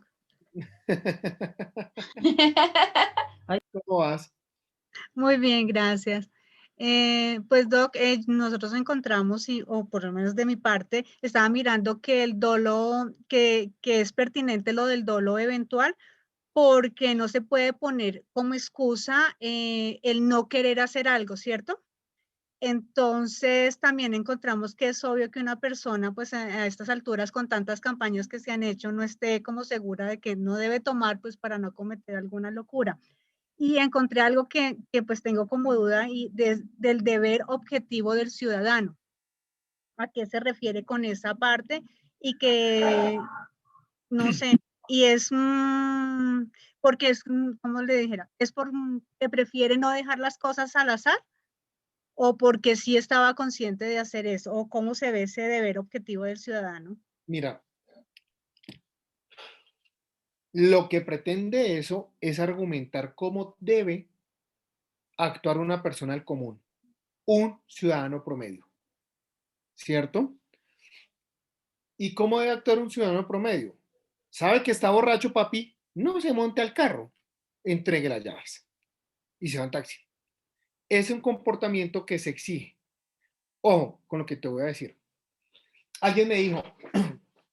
¿Cómo vas? Muy bien, gracias. Pues Doc, nosotros encontramos, o por lo menos de mi parte, estaba mirando que el dolo, que es pertinente lo del dolo eventual, porque no se puede poner como excusa el no querer hacer algo, ¿cierto? Entonces también encontramos que es obvio que una persona, pues a estas alturas, con tantas campañas que se han hecho, no esté como segura de que no debe tomar, pues para no cometer alguna locura. Y encontré algo que pues tengo como duda y del deber objetivo del ciudadano. ¿A qué se refiere con esa parte? Y que, no sé, y es, porque es, ¿cómo le dijera? ¿Es porque prefiere no dejar las cosas al azar? ¿O porque sí estaba consciente de hacer eso? ¿O cómo se ve ese deber objetivo del ciudadano? Mira, lo que pretende eso es argumentar cómo debe actuar una persona al común, un ciudadano promedio, ¿cierto? ¿Y cómo debe actuar un ciudadano promedio? ¿Sabe que está borracho, papi? No se monte al carro, entregue las llaves y se va en taxi. Es un comportamiento que se exige. Ojo con lo que te voy a decir. Alguien me dijo,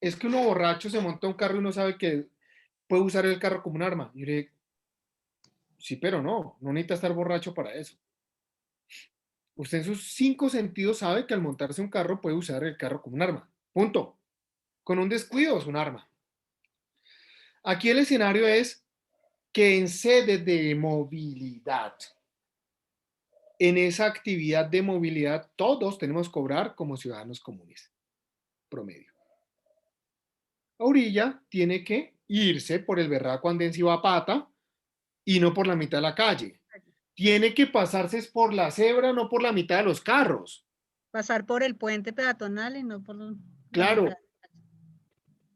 es que uno borracho se monta a un carro y no sabe que puede usar el carro como un arma. Y yo le dije, sí, pero no necesita estar borracho para eso. Usted en sus 5 sentidos sabe que al montarse un carro puede usar el carro como un arma. Punto. Con un descuido es un arma. Aquí el escenario es que en sede de movilidad, en esa actividad de movilidad, todos tenemos que cobrar como ciudadanos comunes, promedio. Orilla tiene que irse por el berraco andén si va a pata y no por la mitad de la calle. Tiene que pasarse por la cebra, no por la mitad de los carros. Pasar por el puente peatonal y no por la Claro. mitad.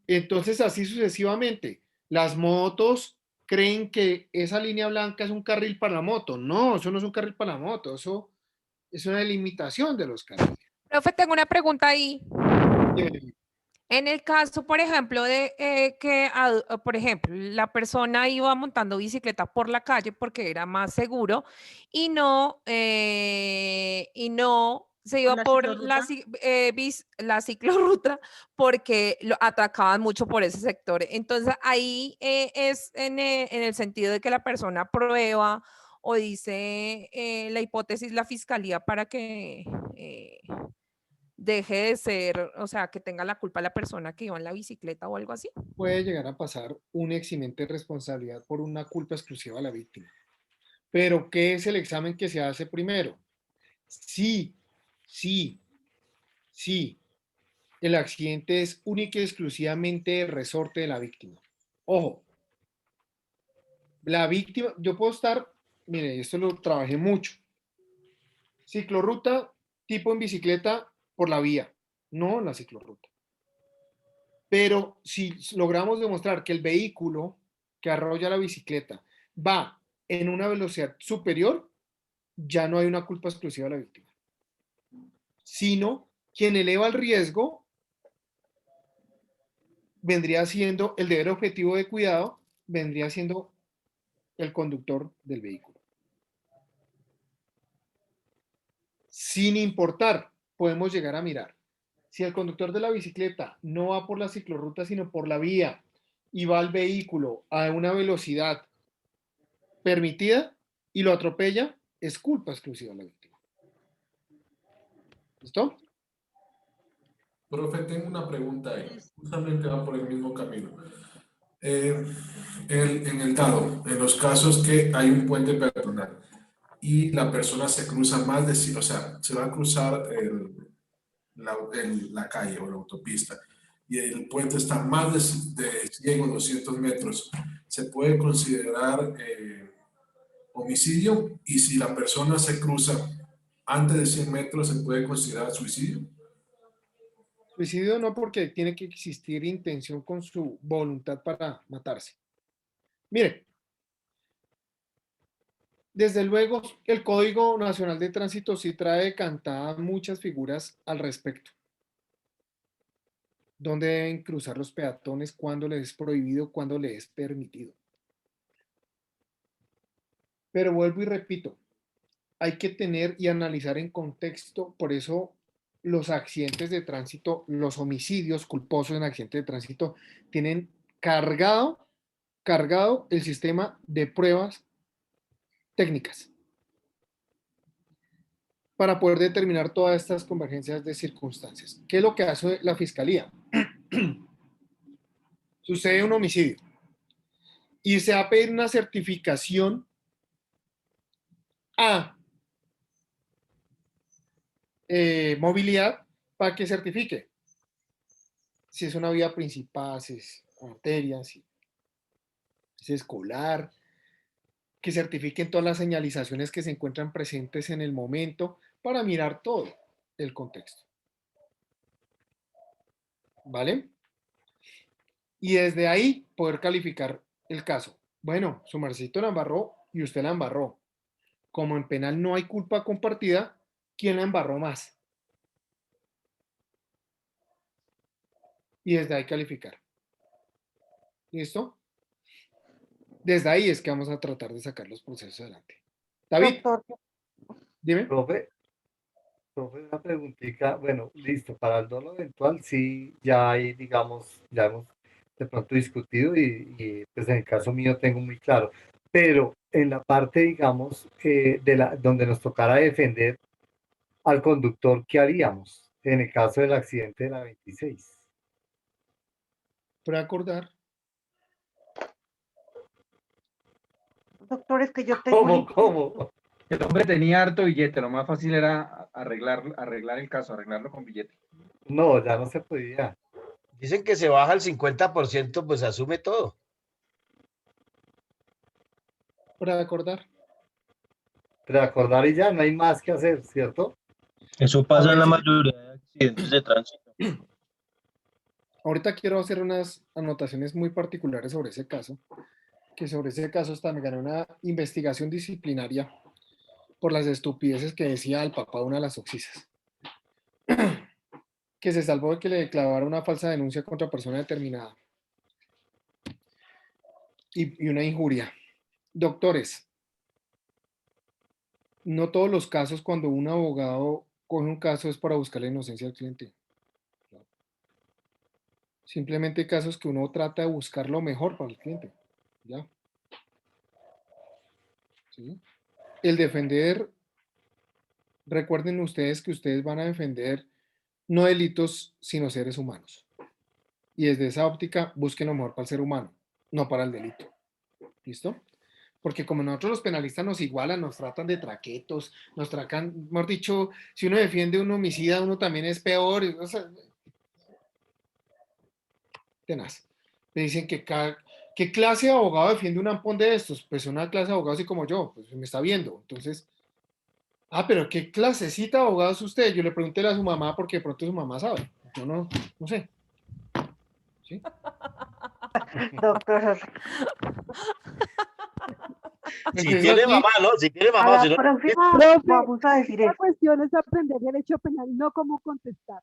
Entonces, así sucesivamente. Las motos creen que esa línea blanca es un carril para la moto. No, eso no es un carril para la moto. Eso es una delimitación de los carriles. Profe, tengo una pregunta ahí. En el caso, por ejemplo, de por ejemplo, la persona iba montando bicicleta por la calle porque era más seguro y no se iba por la ciclorruta porque lo atacaban mucho por ese sector. Entonces, ahí es en el sentido de que la persona prueba o dice la hipótesis, la fiscalía para que deje de ser, o sea, que tenga la culpa la persona que iba en la bicicleta o algo así. Puede llegar a pasar un eximente de responsabilidad por una culpa exclusiva a la víctima. Pero, ¿qué es el examen que se hace primero? Sí, el accidente es única y exclusivamente el resorte de la víctima. Ojo, la víctima, yo puedo estar, mire, esto lo trabajé mucho. Ciclorruta, tipo en bicicleta por la vía, no en la ciclorruta. Pero si logramos demostrar que el vehículo que arrolla la bicicleta va en una velocidad superior, ya no hay una culpa exclusiva a la víctima. Sino quien eleva el riesgo vendría siendo el deber objetivo de cuidado, vendría siendo el conductor del vehículo. Sin importar, podemos llegar a mirar. Si el conductor de la bicicleta no va por la ciclorruta, sino por la vía, y va el vehículo a una velocidad permitida y lo atropella, es culpa exclusiva de la víctima. ¿Listo? Profe, tengo una pregunta ahí. Justamente va por el mismo camino. En el dado, en los casos que hay un puente peatonal y la persona se cruza más de, o sea, se va a cruzar la calle o la autopista y el puente está más de 100 o 200 metros, ¿se puede considerar homicidio? Y si la persona se cruza antes de 100 metros, ¿se puede considerar suicidio? Suicidio no, porque tiene que existir intención con su voluntad para matarse. Mire, desde luego el Código Nacional de Tránsito sí trae cantadas muchas figuras al respecto. ¿Dónde deben cruzar los peatones? ¿Cuándo les es prohibido? ¿Cuándo les es permitido? Pero vuelvo y repito, hay que tener y analizar en contexto, por eso los accidentes de tránsito, los homicidios culposos en accidentes de tránsito tienen cargado el sistema de pruebas técnicas para poder determinar todas estas convergencias de circunstancias. ¿Qué es lo que hace la Fiscalía? Sucede un homicidio y se va a pedir una certificación a movilidad para que certifique si es una vía principal, si es arteria, si es escolar, que certifiquen todas las señalizaciones que se encuentran presentes en el momento para mirar todo el contexto. ¿Vale? Y desde ahí poder calificar el caso. Bueno, su mercedito la embarró y usted la embarró. Como en penal no hay culpa compartida, ¿quién la embarró más? Y desde ahí calificar. ¿Listo? Desde ahí es que vamos a tratar de sacar los procesos adelante. David, dime. Profe, una preguntita. Bueno, listo, para el dolo eventual sí, ya hay, digamos, ya hemos de pronto discutido y pues en el caso mío tengo muy claro. Pero en la parte, digamos, donde nos tocará defender, al conductor, ¿qué haríamos en el caso del accidente de la 26? Preacordar. Doctor, es que yo tengo... ¿Cómo? El hombre tenía harto billete, lo más fácil era arreglar el caso, arreglarlo con billete. No, ya no se podía. Dicen que se baja el 50%, pues asume todo. Preacordar. Preacordar y ya, no hay más que hacer, ¿cierto? Eso pasa en la mayoría de accidentes de tránsito. Ahorita quiero hacer unas anotaciones muy particulares sobre ese caso, que sobre ese caso hasta me gané una investigación disciplinaria por las estupideces que decía el papá de una de las oxisas, que se salvó de que le clavara una falsa denuncia contra persona determinada y una injuria. Doctores, no todos los casos cuando un abogado coge un caso es para buscar la inocencia del cliente. Simplemente hay casos que uno trata de buscar lo mejor para el cliente. ¿Ya? ¿Sí? El defender, recuerden ustedes que ustedes van a defender no delitos, sino seres humanos. Y desde esa óptica, busquen lo mejor para el ser humano, no para el delito. ¿Listo? Porque como nosotros los penalistas nos igualan, nos tratan de traquetos, nos tratan, mejor dicho, si uno defiende a un homicida, uno también es peor. O sea, tenaz. Me dicen que ¿qué clase de abogado defiende un ampón de estos? Pues una clase de abogado así como yo, pues me está viendo. Entonces, pero ¿qué clasecita de abogado es usted? Yo le pregunté a su mamá porque de pronto su mamá sabe. Yo no sé. ¿Sí? Doctor. Si tiene mamá, ¿no? Si tiene mamá. A Si la no, próxima vamos a decir La eso. cuestión es aprender derecho penal, no cómo contestar.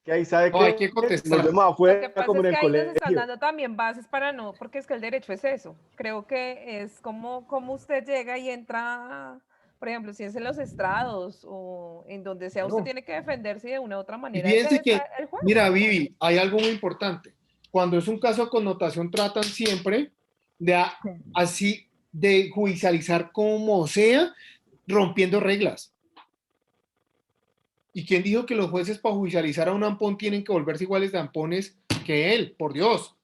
Que ahí sabe No, hay que contestar. nos vemos Lo que afuera pasa como es en que el ahí nos están colegio. dando también bases para no, porque es que el derecho es eso. Creo que es como usted llega y entra, por ejemplo, si es en los estrados o en donde sea, usted No. tiene que defenderse de una u otra Y manera. fíjense Ese que, es el juego. mira, Vivi, hay algo muy importante. Cuando es un caso de connotación, tratan siempre de judicializar como sea, rompiendo reglas. ¿Y quién dijo que los jueces para judicializar a un ampón tienen que volverse iguales de ampones que él? Por Dios.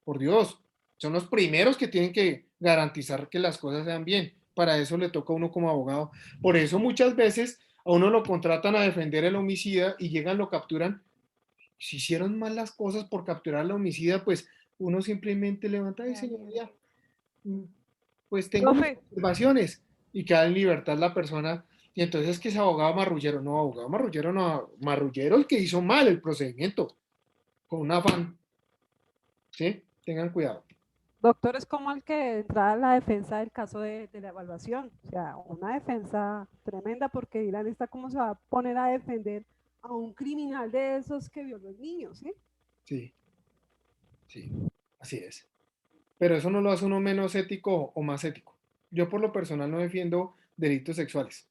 Por Dios. Son los primeros que tienen que garantizar que las cosas sean bien. Para eso le toca a uno como abogado. Por eso muchas veces a uno lo contratan a defender el homicida y llegan, lo capturan. Si hicieron mal las cosas por capturar al homicida, pues uno simplemente levanta y señoría, pues tengo mis observaciones y queda en libertad la persona. Y entonces es que es abogado marrullero. No, abogado marrullero no. Marrullero el que hizo mal el procedimiento. Con un afán. ¿Sí? Tengan cuidado. Doctor, es como el que entra a la defensa del caso de la evaluación. O sea, una defensa tremenda porque dirán, ¿esta cómo se va a poner a defender a un criminal de esos que violó a niños? ¿Sí? Sí. Sí, así es. Pero eso no lo hace uno menos ético o más ético. Yo por lo personal no defiendo delitos sexuales.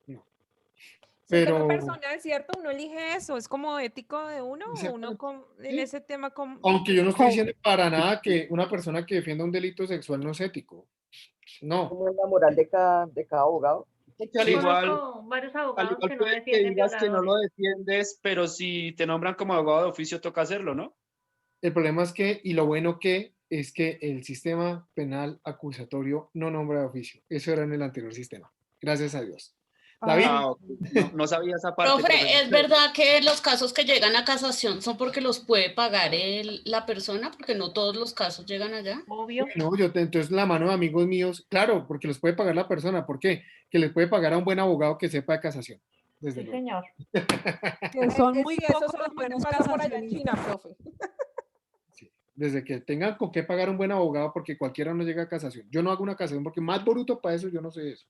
No. Pero Pero personal, es cierto, uno elige eso, es como ético de uno, uno en ese tema aunque yo no estoy diciendo para nada que una persona que defienda un delito sexual no es ético. No. ¿Cómo es la moral de cada abogado? Yo Igual, conozco varios al abogados igual que no puede que defienden digas que no violadores. lo defiendes, pero si te nombran como abogado de oficio, toca hacerlo, ¿no? El problema es que, y lo bueno que, es que el sistema penal acusatorio no nombra de oficio. Eso era en el anterior sistema. Gracias a Dios. David. No sabía esa parte. Profe, ¿es verdad que los casos que llegan a casación son porque los puede pagar la persona? Porque no todos los casos llegan allá. Obvio. No, entonces la mano de amigos míos, claro, porque los puede pagar la persona. ¿Por qué? Que les puede pagar a un buen abogado que sepa de casación. Desde luego. Señor. Que son muy eso pocos solo los buenos pasa por allá en casacionistas. China, profe. Desde que tengan con qué pagar un buen abogado, porque cualquiera no llega a casación. Yo no hago una casación porque más bruto para eso yo no sé eso.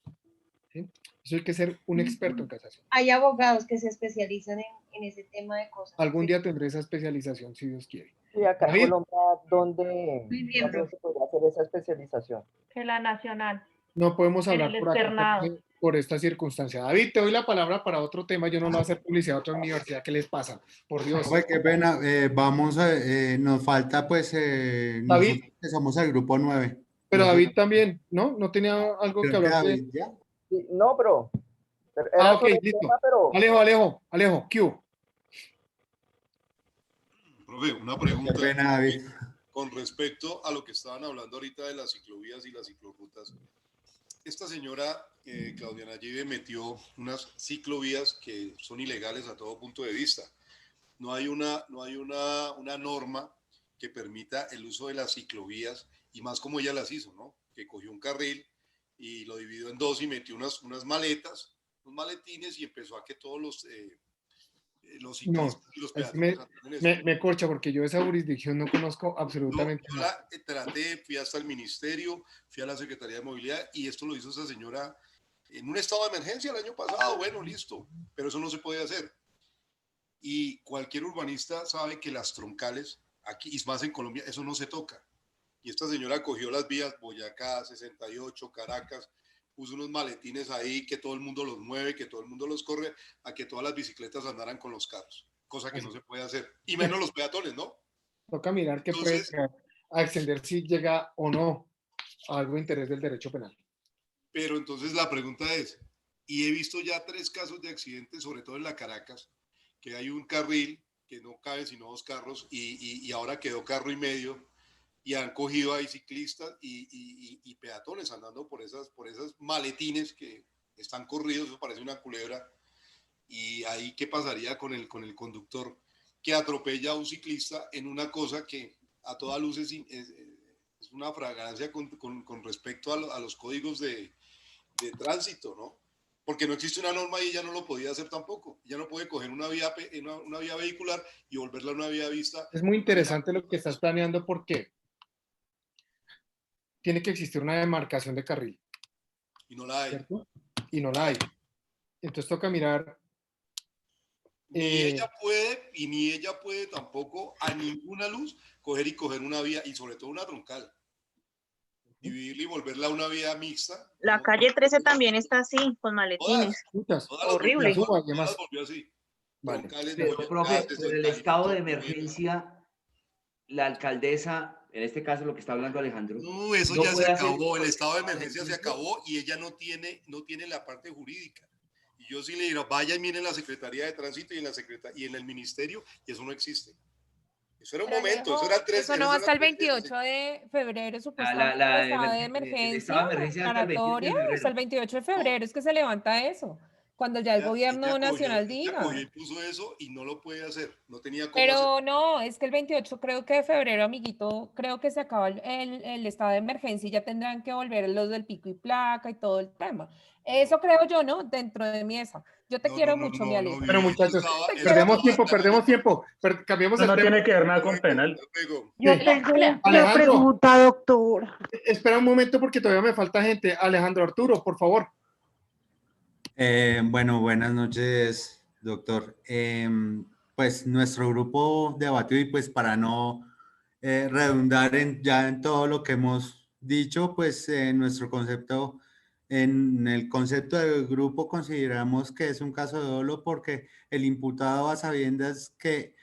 ¿Sí? Eso hay que ser un experto en casación. Hay abogados que se especializan en ese tema de cosas. Algún día tendré esa especialización, si Dios quiere. Y acá en David. Colombia, ¿dónde se podría hacer esa especialización? En la nacional. No podemos En hablar el por acá externado. por esta circunstancia. David, te doy la palabra para otro tema. Yo no le voy a hacer publicidad a otra universidad. ¿Qué les pasa? Por Dios. Oye, qué pena. Vamos a, nos falta pues David. nosotros que somos el grupo 9. Pero David también, ¿no? ¿No tenía algo que Creo que hablar de David ya. Sí, no, pero Ah, ok, sobre el listo. tema, pero Alejo, ¿qué hubo? Profe, una Qué pregunta pena, David. con respecto a lo que estaban hablando ahorita de las ciclovías y las ciclorrutas. Esta señora Claudia Nayibe metió unas ciclovías que son ilegales a todo punto de vista. No hay una norma que permita el uso de las ciclovías, y más como ella las hizo, ¿no? Que cogió un carril y lo dividió en dos y metió unas maletas, unos maletines, y empezó a que todos los No, ciclistas y los así peatones andan en eso. me corcha porque yo esa jurisdicción no conozco absolutamente Yo nada. la traté, fui hasta el ministerio, fui a la Secretaría de Movilidad, y esto lo hizo esa señora en un estado de emergencia el año pasado. Bueno, listo, pero eso no se puede hacer. Y cualquier urbanista sabe que las troncales, aquí y más en Colombia, eso no se toca. Y esta señora cogió las vías Boyacá, 68, Caracas, puso unos maletines ahí que todo el mundo los mueve, que todo el mundo los corre, a que todas las bicicletas andaran con los carros, cosa que no se puede hacer. Y menos los peatones, ¿no? Toca mirar qué puede Entonces, llegar a extender si llega o no a algo de interés del derecho penal. pero entonces la pregunta es, y he visto ya 3 casos de accidentes, sobre todo en la Caracas, que hay un carril que no cabe sino 2 carros, y ahora quedó carro y medio, y han cogido ahí ciclistas y peatones andando por esas maletines que están corridos. Eso parece una culebra. Y ahí, ¿qué pasaría con el conductor que atropella a un ciclista en una cosa que a toda luz es una fragancia con respecto a los códigos de tránsito, ¿no? Porque no existe una norma y ella no lo podía hacer tampoco. Ella no puede coger una vía vehicular y volverla una vía vista. Es muy interesante lo que estás planeando porque tiene que existir una demarcación de carril. Y no la hay. ¿Cierto? Y no la hay. Entonces toca mirar. Ni ella puede, y ni ella puede tampoco a ninguna luz coger una vía, y sobre todo una troncal. Dividirla y volverla una vía mixta. La calle 13 también está así, con maletines. Horrible. Todas las volvió así. Vale. Troncales, Pero, Boyacá, profe, por el estado de 68, emergencia, la alcaldesa, en este caso lo que está hablando Alejandro, no, eso no ya se puede hacer- acabó, el estado de emergencia se acabó, y ella no tiene la parte jurídica. Y yo sí le digo, vaya y mire en la Secretaría de Tránsito y en el Ministerio, y eso no existe. Eso era un Pero momento, Alejo, eso eran 3. eso no va hasta el 28 de febrero, supuestamente, el estado de el emergencia estado de emergencia hasta el 28 de declaratoria, febrero. hasta el 28 de febrero es que se levanta eso, cuando ya el gobierno nacional Ella diga. cogió y puso eso y no lo puede hacer, no tenía cómo Pero no, es que el 28 creo que de febrero, amiguito, creo que se acaba el estado de emergencia y ya tendrán que volver los del pico y placa y todo el tema. Eso creo yo, ¿no? Dentro de mi esa. Yo te quiero mucho, mi Alejo. Pero muchachos, Te quiero perdemos mucho. tiempo. Cambiemos No, el no tema. tiene que ver nada con penal. Yo Sí. tengo una Alejandro. pregunta, doctor. Espera un momento porque todavía me falta gente. Alejandro Arturo, por favor. Bueno, buenas noches, doctor. Pues nuestro grupo debatió, y pues para no redundar ya en todo lo que hemos dicho, pues en el concepto del grupo consideramos que es un caso de dolo porque el imputado, a sabiendas que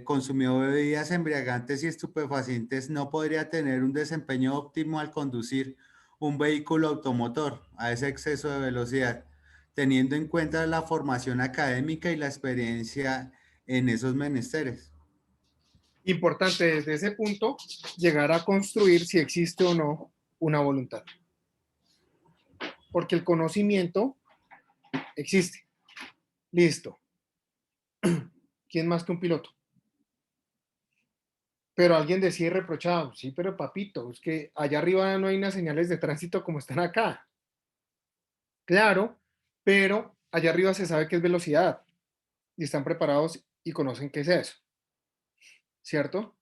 consumió bebidas embriagantes y estupefacientes, no podría tener un desempeño óptimo al conducir un vehículo automotor a ese exceso de velocidad, teniendo en cuenta la formación académica y la experiencia en esos menesteres. Importante desde ese punto llegar a construir si existe o no una voluntad. Porque el conocimiento existe. Listo. ¿Quién más que un piloto? Pero alguien decía reprochado, sí, pero papito, es que allá arriba no hay unas señales de tránsito como están acá. Claro, pero allá arriba se sabe qué es velocidad y están preparados y conocen qué es eso, ¿cierto?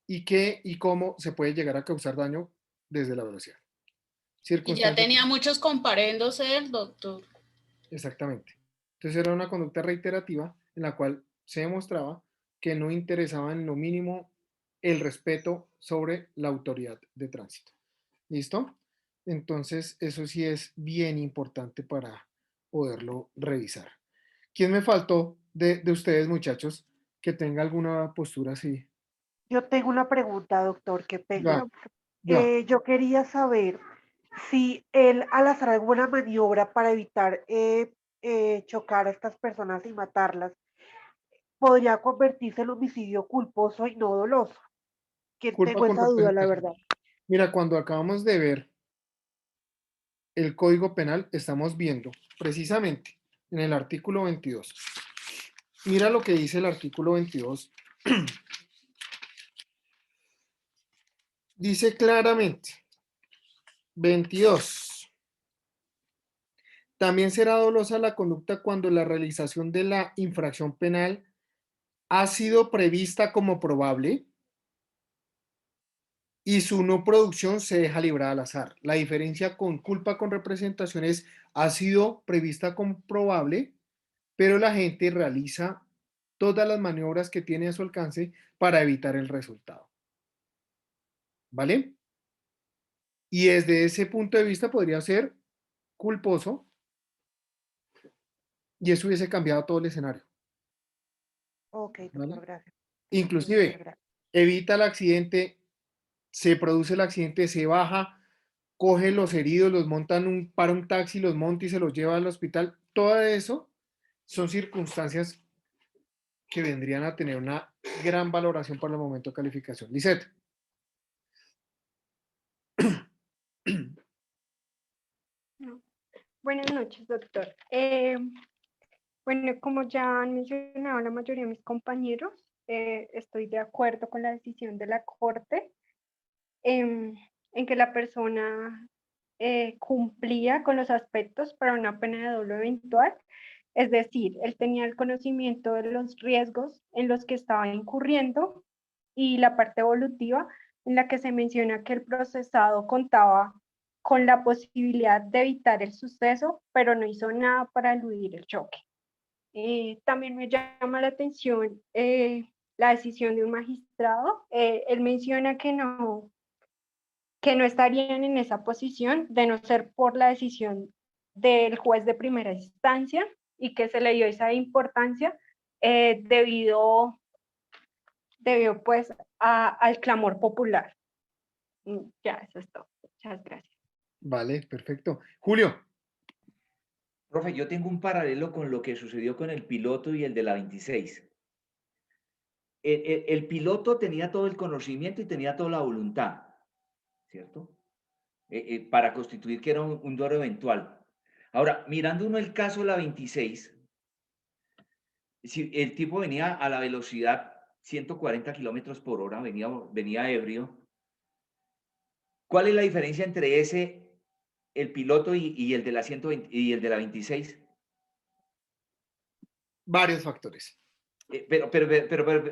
Y cómo se puede llegar a causar daño desde la velocidad. Y ya tenía muchos comparendos el doctor. Exactamente. Entonces era una conducta reiterativa en la cual se demostraba que no interesaba en lo mínimo el respeto sobre la autoridad de tránsito. ¿Listo? Entonces eso sí es bien importante para poderlo revisar. ¿Quién me faltó de ustedes, muchachos, que tenga alguna postura así? Yo tengo una pregunta, doctor, qué pena. Ya. Yo quería saber si él al hacer alguna maniobra para evitar chocar a estas personas y matarlas, podría convertirse en homicidio culposo y no doloso. Que Culpa tengo con esa duda, la representación. verdad. Mira, cuando acabamos de ver el Código Penal, estamos viendo precisamente en el artículo 22. Mira lo que dice el artículo 22. Dice claramente, 22. También será dolosa la conducta cuando la realización de la infracción penal ha sido prevista como probable y su no producción se deja librada al azar. La diferencia con culpa con representación es ha sido prevista como probable, pero la gente realiza todas las maniobras que tiene a su alcance para evitar el resultado. ¿Vale? Y desde ese punto de vista podría ser culposo y eso hubiese cambiado todo el escenario. Ok, ¿Vale? doctor, gracias. Inclusive, evita el accidente, se produce el accidente, se baja, coge los heridos, los montan para un taxi, los monta y se los lleva al hospital. Todo eso son circunstancias que vendrían a tener una gran valoración para el momento de calificación. Lisette. Buenas noches, doctor. Bueno, como ya han mencionado la mayoría de mis compañeros, estoy de acuerdo con la decisión de la Corte en que la persona cumplía con los aspectos para una pena de dolo eventual. Es decir, él tenía el conocimiento de los riesgos en los que estaba incurriendo y la parte evolutiva en la que se menciona que el procesado contaba con la posibilidad de evitar el suceso, pero no hizo nada para eludir el choque. También me llama la atención la decisión de un magistrado. Él menciona que no estarían en esa posición de no ser por la decisión del juez de primera instancia y que se le dio esa importancia debido pues al clamor popular. Ya, eso es todo. Muchas gracias. Vale, perfecto. Julio. Profe, yo tengo un paralelo con lo que sucedió con el piloto y el de la 26. El piloto tenía todo el conocimiento y tenía toda la voluntad, ¿cierto? Para constituir que era un dolo eventual. Ahora, mirando uno el caso de la 26, si el tipo venía a la velocidad 140 kilómetros por hora, venía ebrio, ¿cuál es la diferencia entre el piloto y el de la 120 y el de la 26? Varios factores. Pero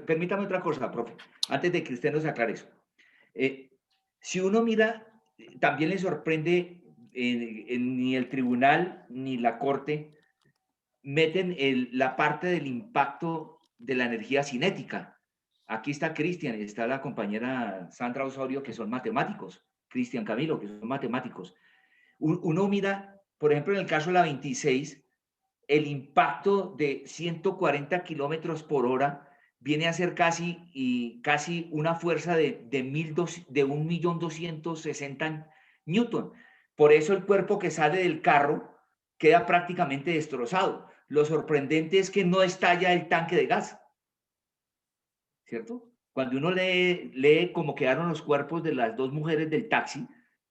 permítame otra cosa, profe, antes de que usted nos aclare eso. Si uno mira, también le sorprende, ni el tribunal ni la corte meten la parte del impacto de la energía cinética. Aquí está Cristian, está la compañera Sandra Osorio, que son matemáticos, Cristian Camilo, que son matemáticos. Uno mira, por ejemplo, en el caso de la 26, el impacto de 140 kilómetros por hora viene a ser casi una fuerza de 1.260.000 newton. Por eso el cuerpo que sale del carro queda prácticamente destrozado. Lo sorprendente es que no estalla el tanque de gas, ¿cierto? Cuando uno lee cómo quedaron los cuerpos de las dos mujeres del taxi,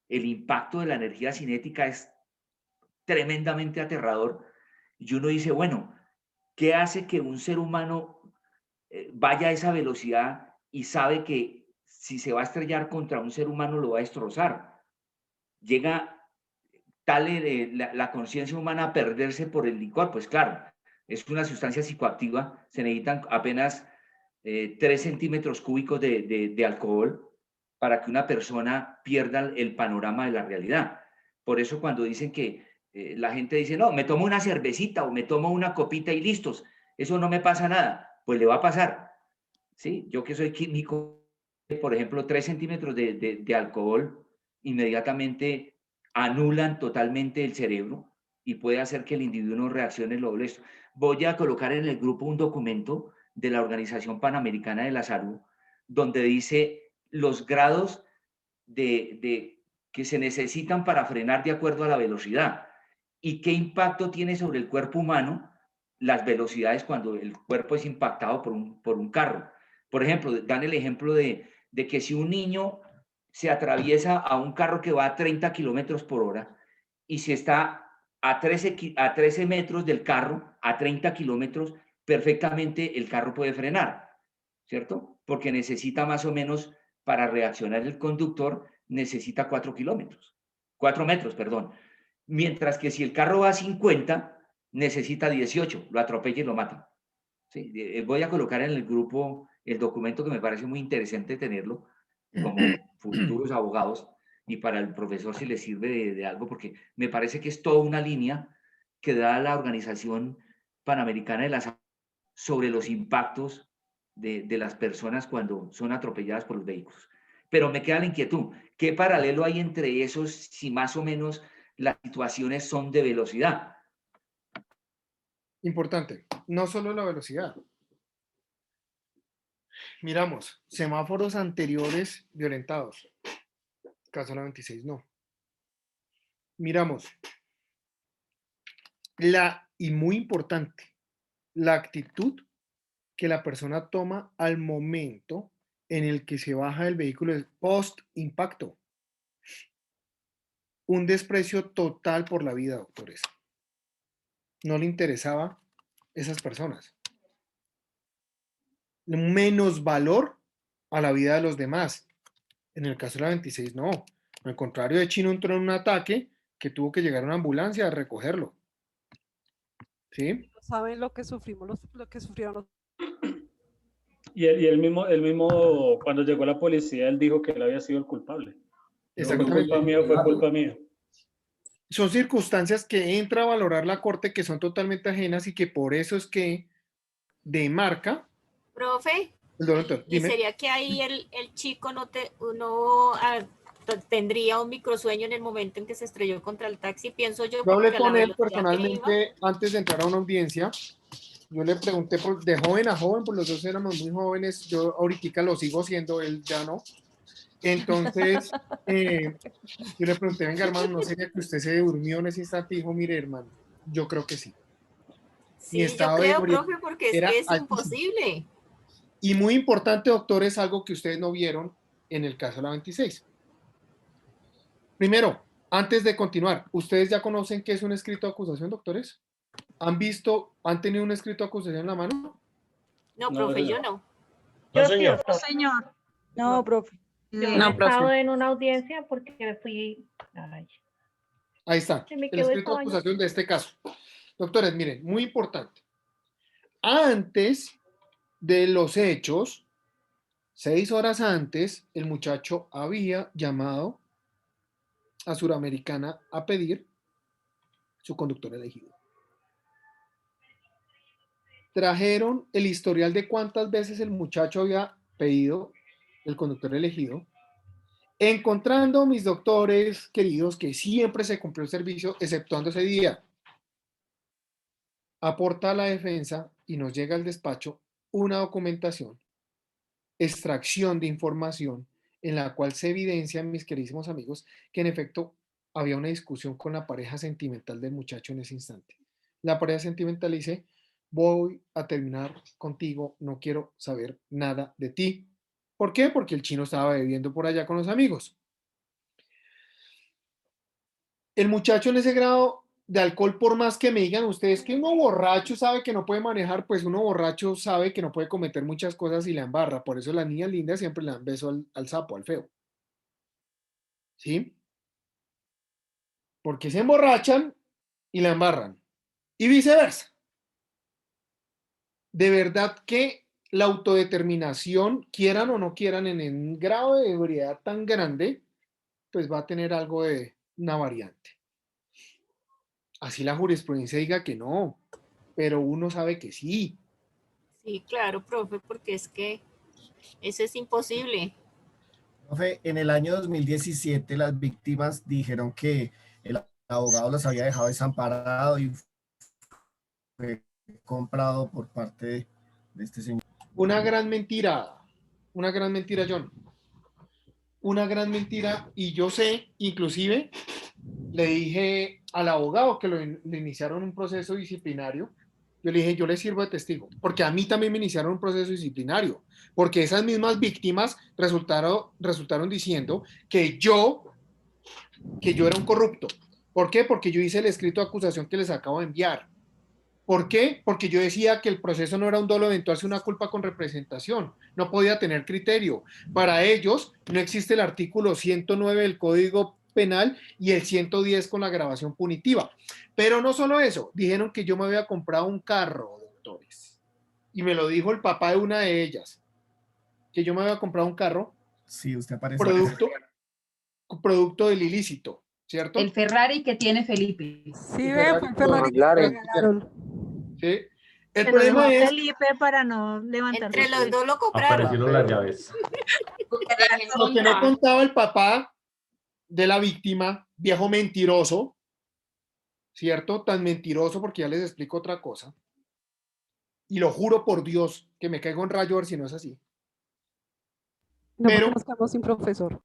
el impacto de la energía cinética es tremendamente aterrador. Y uno dice, bueno, ¿qué hace que un ser humano vaya a esa velocidad y sabe que si se va a estrellar contra un ser humano lo va a destrozar? Llega tal la conciencia humana a perderse por el licor. Pues claro, es una sustancia psicoactiva, se necesitan apenas 3 centímetros cúbicos de alcohol para que una persona pierda el panorama de la realidad. Por eso cuando dicen que la gente dice, no, me tomo una cervecita o me tomo una copita y listos, eso no me pasa nada, pues le va a pasar. ¿Sí? Yo que soy químico, por ejemplo, 3 centímetros de alcohol inmediatamente anulan totalmente el cerebro y puede hacer que el individuo no reaccione lo esto. Voy a colocar en el grupo un documento de la Organización Panamericana de la Salud donde dice los grados de que se necesitan para frenar de acuerdo a la velocidad. ¿Y qué impacto tiene sobre el cuerpo humano las velocidades cuando el cuerpo es impactado por un carro? Por ejemplo, dan el ejemplo de que si un niño se atraviesa a un carro que va a 30 kilómetros por hora y si está a 13 metros del carro, a 30 kilómetros, perfectamente el carro puede frenar, ¿cierto? Porque necesita más o menos, para reaccionar el conductor, necesita 4 metros, perdón. Mientras que si el carro va a 50, necesita 18, lo atropella y lo mata. Sí, voy a colocar en el grupo el documento, que me parece muy interesante tenerlo como futuros abogados, y para el profesor si le sirve de algo, porque me parece que es toda una línea que da la Organización Panamericana de la Salud sobre los impactos de las personas cuando son atropelladas por los vehículos. Pero me queda la inquietud, ¿qué paralelo hay entre esos si más o menos las situaciones son de velocidad? Importante, no solo la velocidad. Miramos, semáforos anteriores violentados. Caso 96, no. Miramos, y muy importante, la actitud que la persona toma al momento en el que se baja del vehículo post-impacto. Un desprecio total por la vida, doctores. No le interesaba esas personas. Menos valor a la vida de los demás. En el caso de la 26, no. Al contrario, de Chino entró en un ataque que tuvo que llegar una ambulancia a recogerlo. ¿Sí? Saben lo que sufrimos, lo que sufrieron los... Y él mismo, cuando llegó la policía, él dijo que él había sido el culpable. No fue culpa mía, fue culpa mía. Son circunstancias que entra a valorar la corte, que son totalmente ajenas y que por eso es que demarca. Profe, ¿y sería que ahí el chico tendría un microsueño en el momento en que se estrelló contra el taxi? Pienso yo. Yo hablé con él personalmente antes de entrar a una audiencia. Yo le pregunté de joven a joven, pues los dos éramos muy jóvenes. Yo ahorita lo sigo siendo, él ya no. Entonces, yo le pregunté, venga, hermano, ¿no sería que usted se durmió en ese instante? Y dijo, mire, hermano, yo creo que sí. Sí, yo creo, profe, porque es que es imposible. Y muy importante, doctor, es algo que ustedes no vieron en el caso de la 26. Primero, antes de continuar, ¿ustedes ya conocen qué es un escrito de acusación, doctores? ¿Han tenido un escrito de acusación en la mano? No, profe, yo no. Yo señor. Sí, señor. No, profe. Yo no he estado en una audiencia porque fui... Ay. Ahí está, el escrito de acusación de este caso. Doctores, miren, muy importante. Antes de los hechos, 6 horas antes, el muchacho había llamado a Suramericana a pedir su conductor elegido. Trajeron el historial de cuántas veces el muchacho había pedido el conductor elegido, encontrando, mis doctores queridos, que siempre se cumplió el servicio, exceptuando ese día. Aporta a la defensa y nos llega al despacho una documentación, extracción de información, en la cual se evidencia, mis queridísimos amigos, que en efecto había una discusión con la pareja sentimental del muchacho en ese instante. La pareja sentimental dice, voy a terminar contigo, no quiero saber nada de ti. ¿Por qué? Porque el chino estaba bebiendo por allá con los amigos. El muchacho en ese grado de alcohol, por más que me digan ustedes que uno borracho sabe que no puede manejar, pues uno borracho sabe que no puede cometer muchas cosas y la embarra. Por eso las niñas lindas siempre le dan beso al sapo, al feo. ¿Sí? Porque se emborrachan y la embarran. Y viceversa. De verdad que la autodeterminación, quieran o no quieran, en un grado de ebriedad tan grande, pues va a tener algo de una variante. Así la jurisprudencia diga que no, pero uno sabe que sí. Sí, claro, profe, porque es que eso es imposible. Profe, en el año 2017 las víctimas dijeron que el abogado los había dejado desamparado y fue comprado por parte de este señor. Una gran mentira, John. una gran mentira y yo sé, inclusive, le dije al abogado que le iniciaron un proceso disciplinario, yo le dije, yo le sirvo de testigo, porque a mí también me iniciaron un proceso disciplinario, porque esas mismas víctimas resultaron diciendo que yo era un corrupto. ¿Por qué? Porque yo hice el escrito de acusación que les acabo de enviar. ¿Por qué? Porque yo decía que el proceso no era un dolo eventual, sino una culpa con representación. No podía tener criterio. Para ellos no existe el artículo 109 del Código Penal y el 110 con la grabación punitiva. Pero no solo eso, dijeron que yo me había comprado un carro, doctores. Y me lo dijo el papá de una de ellas, que yo me había comprado un carro. Sí, usted aparece. Producto del ilícito, ¿cierto? El Ferrari que tiene Felipe. Sí, fue el Ferrari que regalaron. Sí. El Se problema lo dejó es Felipe para no levantar. Entre los dos lo compraron. Aparecieron las llaves. lo que no contaba el papá de la víctima, viejo mentiroso, ¿cierto? Tan mentiroso porque ya les explico otra cosa. Y lo juro por Dios que me caigo en rayo a ver si no es así. No, Pero porque nos quedamos sin profesor.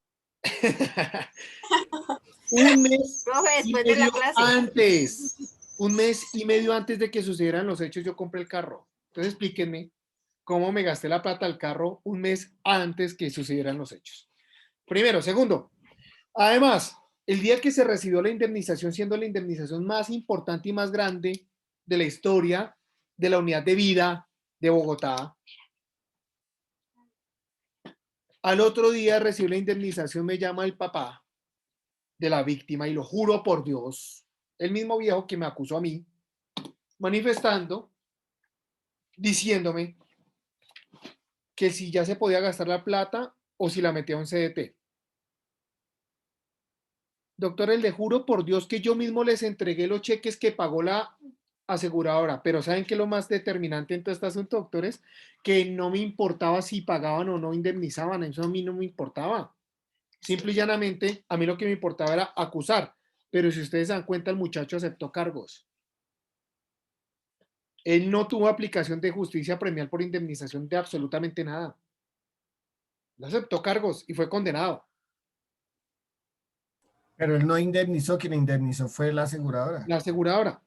un mes Profe, y después de la medio clase. un mes y medio antes de que sucedieran los hechos, yo compré el carro. Entonces explíquenme cómo me gasté la plata del carro un mes antes que sucedieran los hechos. Primero. Segundo, además, el día que se recibió la indemnización, siendo la indemnización más importante y más grande de la historia de la unidad de vida de Bogotá, al otro día recibió la indemnización, me llama el papá de la víctima y lo juro por Dios, el mismo viejo que me acusó a mí, manifestando, diciéndome que si ya se podía gastar la plata o si la metía en CDT. Doctores, le juro por Dios que yo mismo les entregué los cheques que pagó la aseguradora, pero ¿saben qué es lo más determinante en todo este asunto, doctores? Que no me importaba si pagaban o no indemnizaban, eso a mí no me importaba. Simple y llanamente, a mí lo que me importaba era acusar, pero si ustedes se dan cuenta, el muchacho aceptó cargos. Él no tuvo aplicación de justicia premial por indemnización de absolutamente nada. Él aceptó cargos y fue condenado. Pero él no indemnizó, quien indemnizó fue la aseguradora. La aseguradora.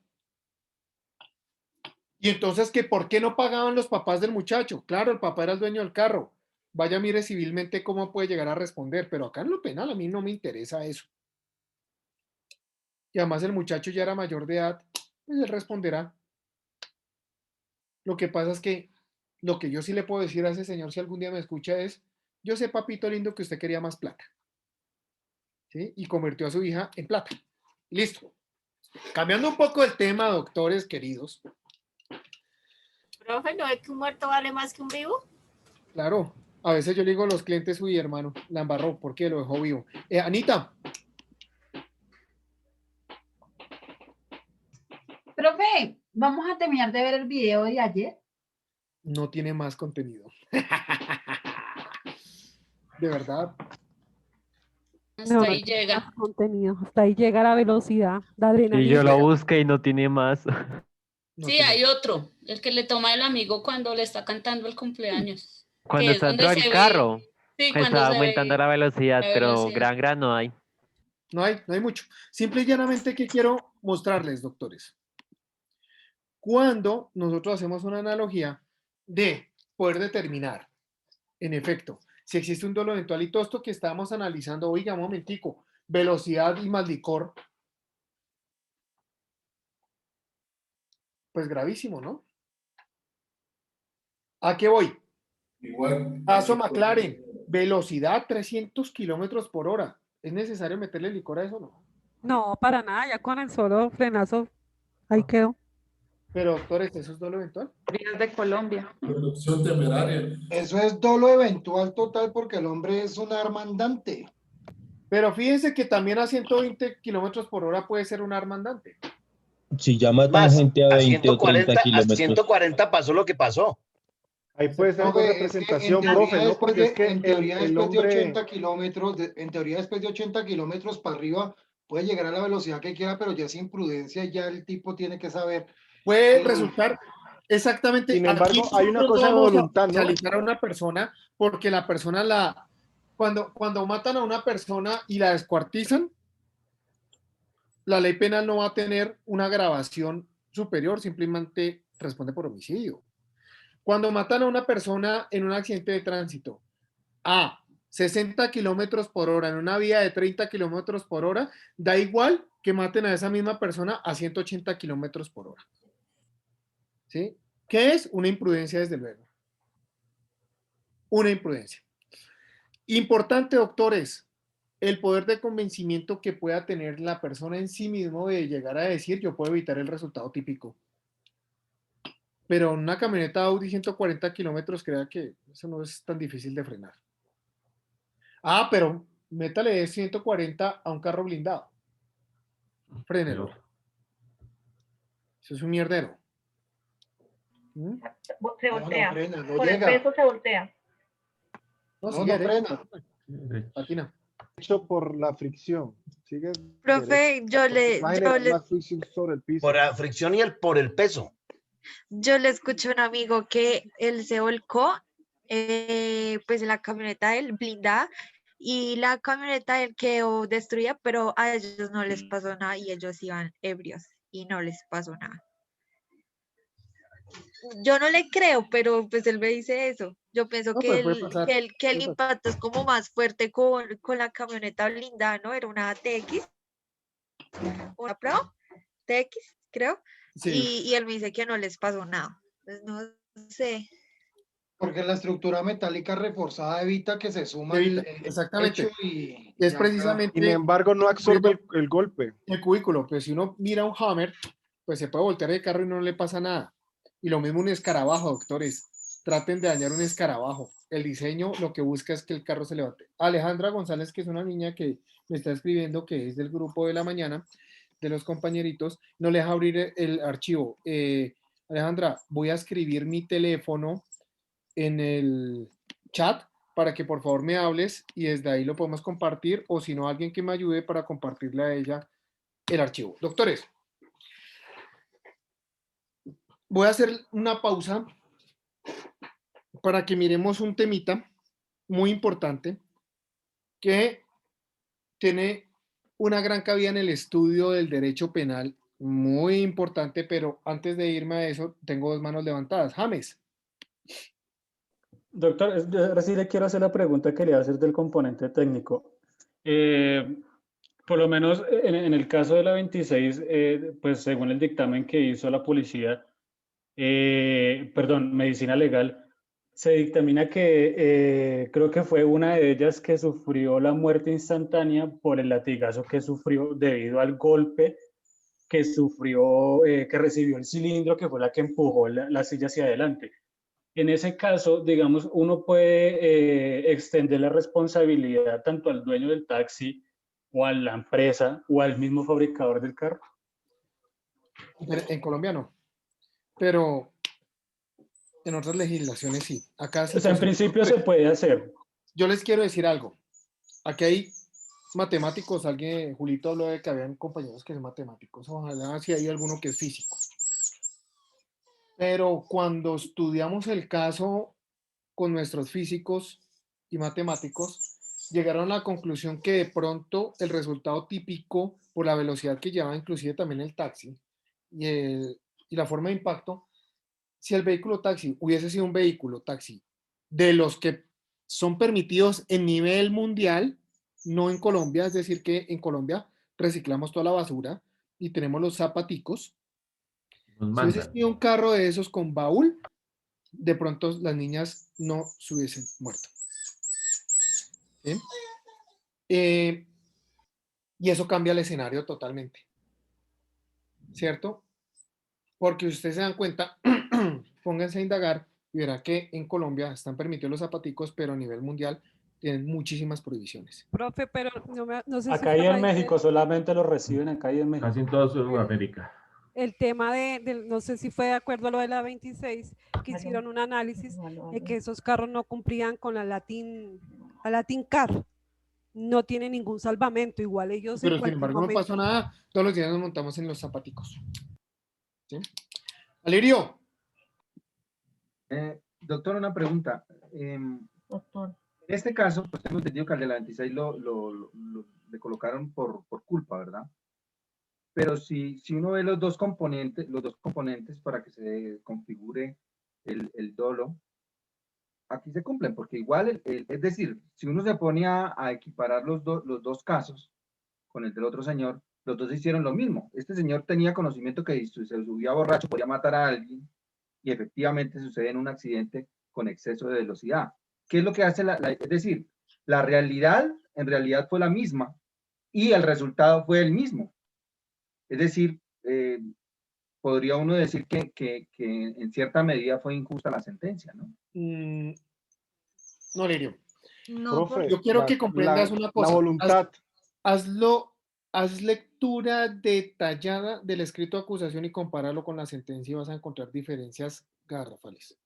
Y entonces, ¿que por qué no pagaban los papás del muchacho? Claro, el papá era el dueño del carro. Vaya, mire civilmente cómo puede llegar a responder, pero acá en lo penal a mí no me interesa eso. Y además el muchacho ya era mayor de edad, pues él responderá. Lo que pasa es que lo que yo sí le puedo decir a ese señor, si algún día me escucha, es, yo sé, papito lindo, que usted quería más plata. ¿Sí? Y convirtió a su hija en plata. Listo. Cambiando un poco el tema, doctores queridos. Profe, ¿no es que un muerto vale más que un vivo? Claro, a veces yo le digo a los clientes, uy, hermano, la embarró, ¿por qué? Lo dejó vivo. Anita. Profe, vamos a terminar de ver el video de ayer. No tiene más contenido. De verdad. Hasta ahí llega. Contenido, hasta ahí llega la velocidad, la adrenalina. Y yo lo busqué y no tiene más. Sí, hay otro, el que le toma el amigo cuando le está cantando el cumpleaños. Cuando está dentro del carro, Sí, cuando está se aumentando ve la velocidad, la pero velocidad. gran no hay. No hay mucho. Simple y llanamente, ¿qué quiero mostrarles, doctores? Cuando nosotros hacemos una analogía de poder determinar, en efecto, si existe un dolo eventual y todo esto que estábamos analizando, oiga, un momentico, velocidad y más licor, pues gravísimo, ¿no? ¿A qué voy? Igual. Caso McLaren, velocidad 300 kilómetros por hora. ¿Es necesario meterle licor a eso o no? No, para nada, ya con el solo frenazo, ahí quedó. Pero, doctores, ¿eso es dolo eventual? Vías de Colombia. Conducción temeraria. Eso es dolo eventual total porque el hombre es un arma andante. Pero fíjense que también a 120 kilómetros por hora puede ser un arma andante. Si ya matan gente a 20 o 30 a kilómetros. 140 pasó lo que pasó. Ahí puede ser con representación, profe, ¿no? Porque es que en teoría el después de hombre... 80 kilómetros, en teoría después de 80 kilómetros para arriba puede llegar a la velocidad que quiera, pero ya es imprudencia, ya el tipo tiene que saber. Puede resultar exactamente. Sin embargo, aquí hay una nosotros cosa de vamos voluntad, a ¿no? socializar a una persona porque la persona la Cuando matan a una persona y la descuartizan, la ley penal no va a tener una gravación superior, simplemente responde por homicidio. Cuando matan a una persona en un accidente de tránsito a 60 kilómetros por hora en una vía de 30 kilómetros por hora, da igual que maten a esa misma persona a 180 kilómetros por hora. ¿Sí? ¿Qué es? Una imprudencia, desde luego. Una imprudencia. Importante, doctores, el poder de convencimiento que pueda tener la persona en sí mismo de llegar a decir, yo puedo evitar el resultado típico. Pero en una camioneta Audi 140 kilómetros, crea que eso no es tan difícil de frenar. Ah, pero métale 140 a un carro blindado. Frénelo. Eso es un mierdero. ¿Mm? Se voltea. No frena, no Por llega. el peso se voltea. No, No, sigue no derecho. frena. Patina. Hecho por la fricción. Sigue Profe, derecho, porque va a generar más fricción sobre el piso. Por la fricción y por el peso. yo le escuché a un amigo que él se volcó, pues en la camioneta de él blindada, y la camioneta de él quedó destruida, pero a ellos no les pasó nada y ellos iban ebrios y no les pasó nada. Yo no le creo, pero pues él me dice eso. Yo pienso No, que pues puede el, pasar. que el, que el Puede pasar. impacto es como más fuerte con la camioneta blindada, ¿no? Era una TX, una Pro TX, creo. Sí. Y él me dice que no les pasó nada. Pues no sé. Porque la estructura metálica reforzada evita que se suma Evita, el exactamente. pecho y Es acá- precisamente Sin embargo, no absorbe el golpe. el cubículo. Pues si uno mira un Hammer, pues se puede voltear el carro y no le pasa nada. Y lo mismo un escarabajo, doctores. Traten de dañar un escarabajo. El diseño lo que busca es que el carro se levante. Alejandra González, que es una niña que me está escribiendo, que es del grupo de la mañana, de los compañeritos, no le deja abrir el archivo. Alejandra, voy a escribir mi teléfono en el chat para que por favor me hables y desde ahí lo podemos compartir, o si no, alguien que me ayude para compartirle a ella el archivo. Doctores, voy a hacer una pausa para que miremos un temita muy importante que tiene una gran cabida en el estudio del derecho penal, muy importante, pero antes de irme a eso, tengo dos manos levantadas. James. Doctor, yo ahora sí le quiero hacer la pregunta que le iba a hacer del componente técnico. Por lo menos en el caso de la 26, pues según el dictamen que hizo la policía, medicina legal, se dictamina que creo que fue una de ellas que sufrió la muerte instantánea por el latigazo que sufrió debido al golpe que sufrió, que recibió el cilindro, que fue la que empujó la silla hacia adelante. En ese caso, digamos, uno puede extender la responsabilidad tanto al dueño del taxi o a la empresa o al mismo fabricador del carro. En Colombia no, pero en otras legislaciones sí. Acá O sea, en principio se puede hacer. Yo les quiero decir algo. Aquí hay matemáticos, alguien, Julito habló de que habían compañeros que son matemáticos, ojalá si hay alguno que es físico. Pero cuando estudiamos el caso con nuestros físicos y matemáticos, llegaron a la conclusión que de pronto el resultado típico por la velocidad que llevaba inclusive también el taxi y la forma de impacto, si el vehículo taxi hubiese sido un vehículo taxi de los que son permitidos en nivel mundial, no en Colombia, es decir que en Colombia reciclamos toda la basura y tenemos los zapaticos. Si hubiese sido un carro de esos con baúl, de pronto las niñas no se hubiesen muerto. ¿Sí? Y eso cambia el escenario totalmente. ¿Cierto? Porque ustedes se dan cuenta, pónganse a indagar y verán que en Colombia están permitidos los zapaticos, pero a nivel mundial tienen muchísimas prohibiciones. Profe, pero no sé Acá si y por en ahí México solamente lo reciben acá y en México. Casi en toda Sudamérica. el tema no sé si fue de acuerdo a lo de la 26, que hicieron un análisis de que esos carros no cumplían con la Latin Car. No tiene ningún salvamento, igual ellos Pero en sin cualquier embargo no momento. pasó nada, todos los días nos montamos en los zapaticos. ¿Sí? Alirio. Doctor, una pregunta. Doctor. En este caso, pues tengo entendido que al de la 26 le colocaron por culpa, ¿verdad? Pero si uno ve los dos componentes para que se configure el dolo, aquí se cumplen, porque igual, es decir, si uno se pone a equiparar los dos casos con el del otro señor, los dos hicieron lo mismo. Este señor tenía conocimiento que si se subía borracho podía matar a alguien, y efectivamente sucede en un accidente con exceso de velocidad. ¿Qué es lo que hace es decir, la realidad en realidad fue la misma y el resultado fue el mismo? Es decir, podría uno decir que en cierta medida fue injusta la sentencia, ¿no? No, Lirio. No, Profe, Yo quiero que comprendas una cosa. La voluntad. Haz lectura detallada del escrito de acusación y compáralo con la sentencia y vas a encontrar diferencias garrafales.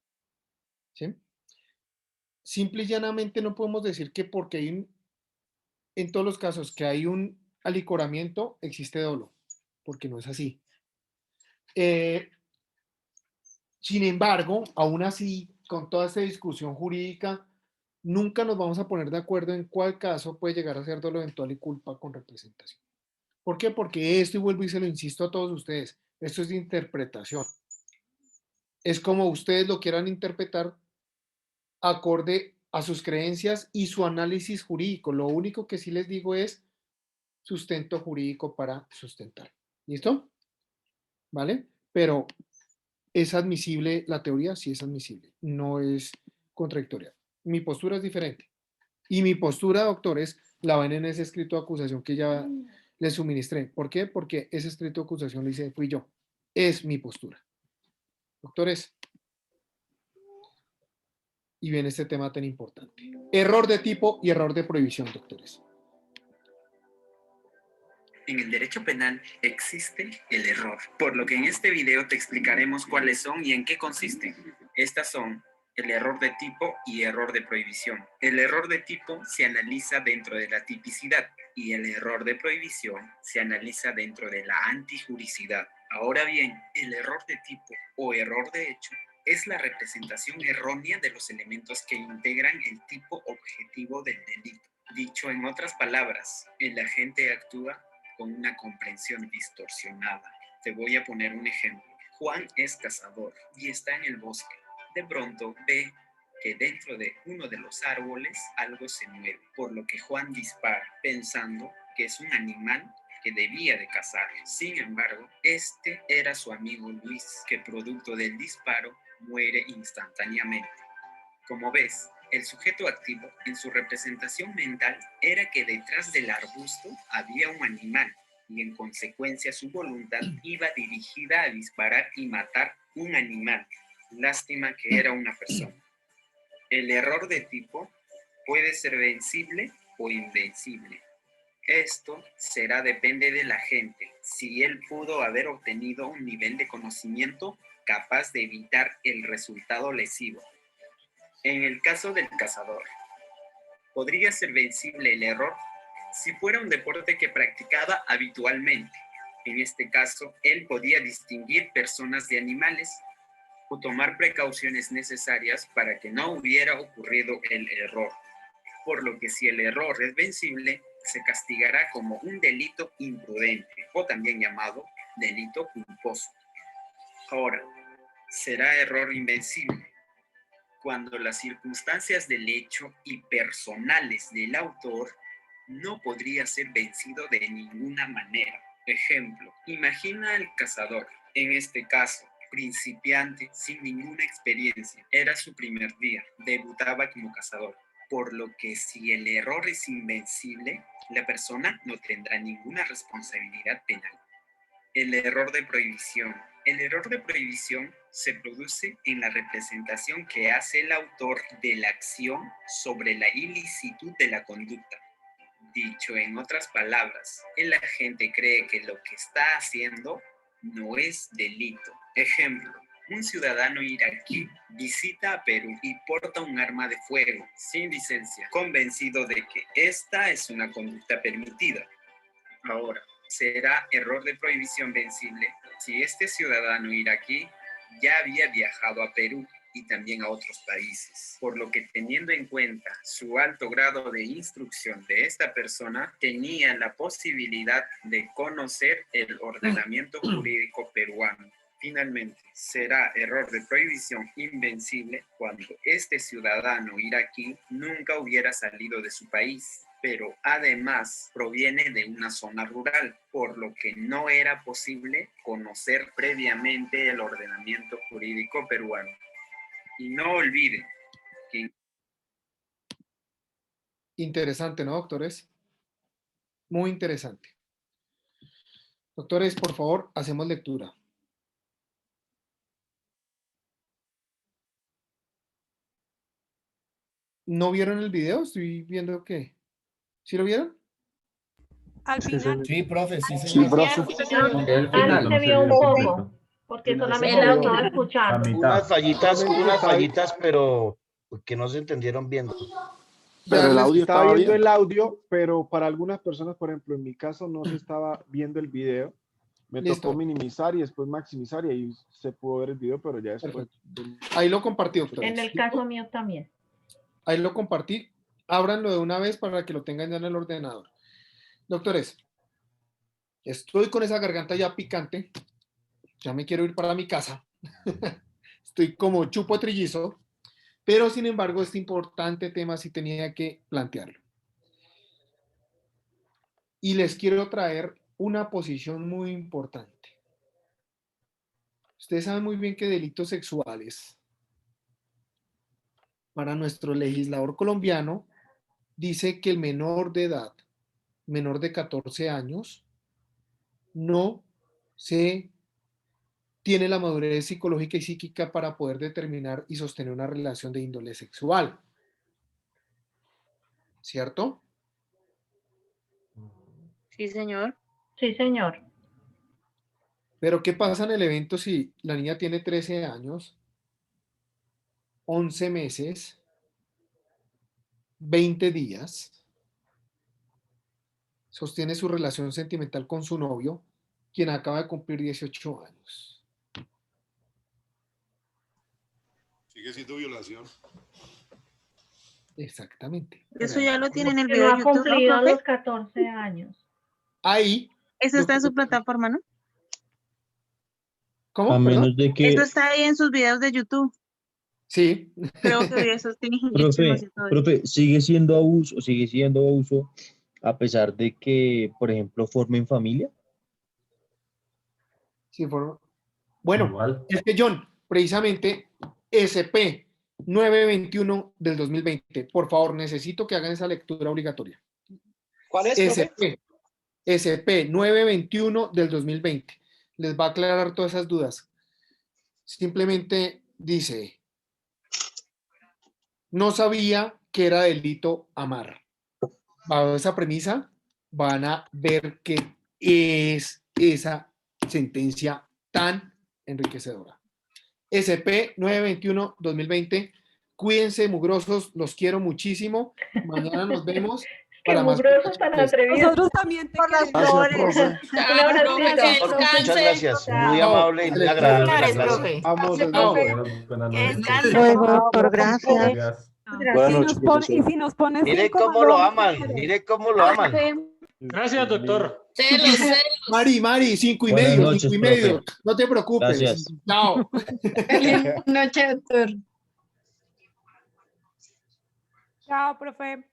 ¿Sí? Simple y llanamente no podemos decir que porque hay en todos los casos que hay un alicoramiento existe dolo, porque no es así. Sin embargo, aún así, con toda esta discusión jurídica, nunca nos vamos a poner de acuerdo en cuál caso puede llegar a ser dolo eventual y culpa con representación. ¿Por qué? Porque esto, y vuelvo y se lo insisto a todos ustedes, esto es de interpretación. Es como ustedes lo quieran interpretar acorde a sus creencias y su análisis jurídico. Lo único que sí les digo es sustento jurídico para sustentar. ¿Listo? ¿Vale? Pero ¿es admisible la teoría? Sí es admisible. No es contradictoria. Mi postura es diferente. Y mi postura, doctores, la ven en ese escrito de acusación que ya les suministré. ¿Por qué? Porque ese escrito de acusación lo hice, fui yo. Es mi postura. Doctores, y viene este tema tan importante. Error de tipo y error de prohibición, doctores. En el derecho penal existe el error, por lo que en este video te explicaremos cuáles son y en qué consisten. Estas son el error de tipo y error de prohibición. El error de tipo se analiza dentro de la tipicidad y el error de prohibición se analiza dentro de la antijuricidad. Ahora bien, el error de tipo o error de hecho es la representación errónea de los elementos que integran el tipo objetivo del delito. Dicho en otras palabras, el agente actúa con una comprensión distorsionada. Te voy a poner un ejemplo. Juan es cazador y está en el bosque. De pronto ve que dentro de uno de los árboles algo se mueve, por lo que Juan dispara, pensando que es un animal que debía de cazar. Sin embargo, este era su amigo Luis, que producto del disparo muere instantáneamente. Como ves, el sujeto activo en su representación mental era que detrás del arbusto había un animal y en consecuencia su voluntad iba dirigida a disparar y matar un animal. Lástima que era una persona. El error de tipo puede ser vencible o invencible. Esto depende de la agente, si él pudo haber obtenido un nivel de conocimiento capaz de evitar el resultado lesivo. En el caso del cazador, podría ser vencible el error si fuera un deporte que practicaba habitualmente. En este caso, él podía distinguir personas de animales o tomar precauciones necesarias para que no hubiera ocurrido el error. Por lo que si el error es vencible, se castigará como un delito imprudente o también llamado delito culposo. Ahora, será error invencible cuando las circunstancias del hecho y personales del autor no podría ser vencido de ninguna manera. Ejemplo, imagina al cazador, en este caso, principiante, sin ninguna experiencia. Era su primer día, debutaba como cazador. Por lo que si el error es invencible, la persona no tendrá ninguna responsabilidad penal. El error de prohibición. El error de prohibición se produce en la representación que hace el autor de la acción sobre la ilicitud de la conducta. Dicho en otras palabras, el agente cree que lo que está haciendo no es delito. Ejemplo, un ciudadano iraquí visita a Perú y porta un arma de fuego sin licencia, convencido de que esta es una conducta permitida. Ahora, será error de prohibición vencible si este ciudadano iraquí ya había viajado a Perú y también a otros países. Por lo que, teniendo en cuenta su alto grado de instrucción de esta persona, tenía la posibilidad de conocer el ordenamiento jurídico peruano. Finalmente, será error de prohibición invencible cuando este ciudadano iraquí nunca hubiera salido de su país, pero además proviene de una zona rural, por lo que no era posible conocer previamente el ordenamiento jurídico peruano. Y no olviden que... Interesante, ¿no, doctores? Muy interesante. Doctores, por favor, hacemos lectura. ¿No vieron el video? Estoy viendo que... ¿Sí lo vieron? Al final. Sí, profe, sí, Sí, señor. Ahí se vio un poco, porque solamente lo estaba escuchando. Unas fallitas, pero que no se entendieron viendo. Pero el audio estaba estaba viendo bien. el audio, pero para algunas personas, por ejemplo, en mi caso no se estaba viendo el video. Me Listo. tocó minimizar y después maximizar y ahí se pudo ver el video, pero ya después. Ahí lo compartí, doctor. En el caso mío también. Ahí lo compartí. Ábranlo de una vez para que lo tengan ya en el ordenador. Doctores, estoy con esa garganta ya picante. Ya me quiero ir para mi casa. Estoy como chupo de trillizo. Pero, sin embargo, este importante tema sí tenía que plantearlo. Y les quiero traer una posición muy importante. Ustedes saben muy bien que delitos sexuales, para nuestro legislador colombiano, dice que el menor de edad, menor de 14 años, no se tiene la madurez psicológica y psíquica para poder determinar y sostener una relación de índole sexual. ¿Cierto? Sí, señor. Sí, señor. Pero ¿qué pasa en el evento si la niña tiene 13 años, 11 meses, 20 días, sostiene su relación sentimental con su novio, quien acaba de cumplir 18 años? Sigue siendo violación. Exactamente. Eso ya lo tiene en el Que video no de ha YouTube, ¿no, cumplido profe? los 14 años. Ahí. Eso está en su plataforma, ¿no? ¿Cómo? A menos de que, Eso está ahí en sus videos de YouTube. Sí. Creo que eso tiene profe, sigue siendo abuso a pesar de que, por ejemplo, formen familia. Sí, bueno, es que John, precisamente SP 921 del 2020, por favor, necesito que hagan esa lectura obligatoria. ¿Cuál es, profe? SP 921 del 2020. Les va a aclarar todas esas dudas. Simplemente dice, no sabía que era delito amar. Bajo esa premisa, van a ver qué es esa sentencia tan enriquecedora. SP 921-2020. Cuídense, mugrosos, los quiero muchísimo. Mañana nos vemos. Qué mugrosos tan atrevidos. Nosotros también te por las queremos. flores. Muchas gracias. Muy amable y muy agradable la clase. Vamos, Luego, doctor, gracias. Buenas noches, Y si nos pones Mire 5, cómo lo aman, mire cómo lo aman. Gracias, doctor. Celos, celos. Mari, 5 y Buenas medio, noches, 5 y medio. profe. No te preocupes. Gracias. Chao. Feliz noche, doctor. Chao, profe.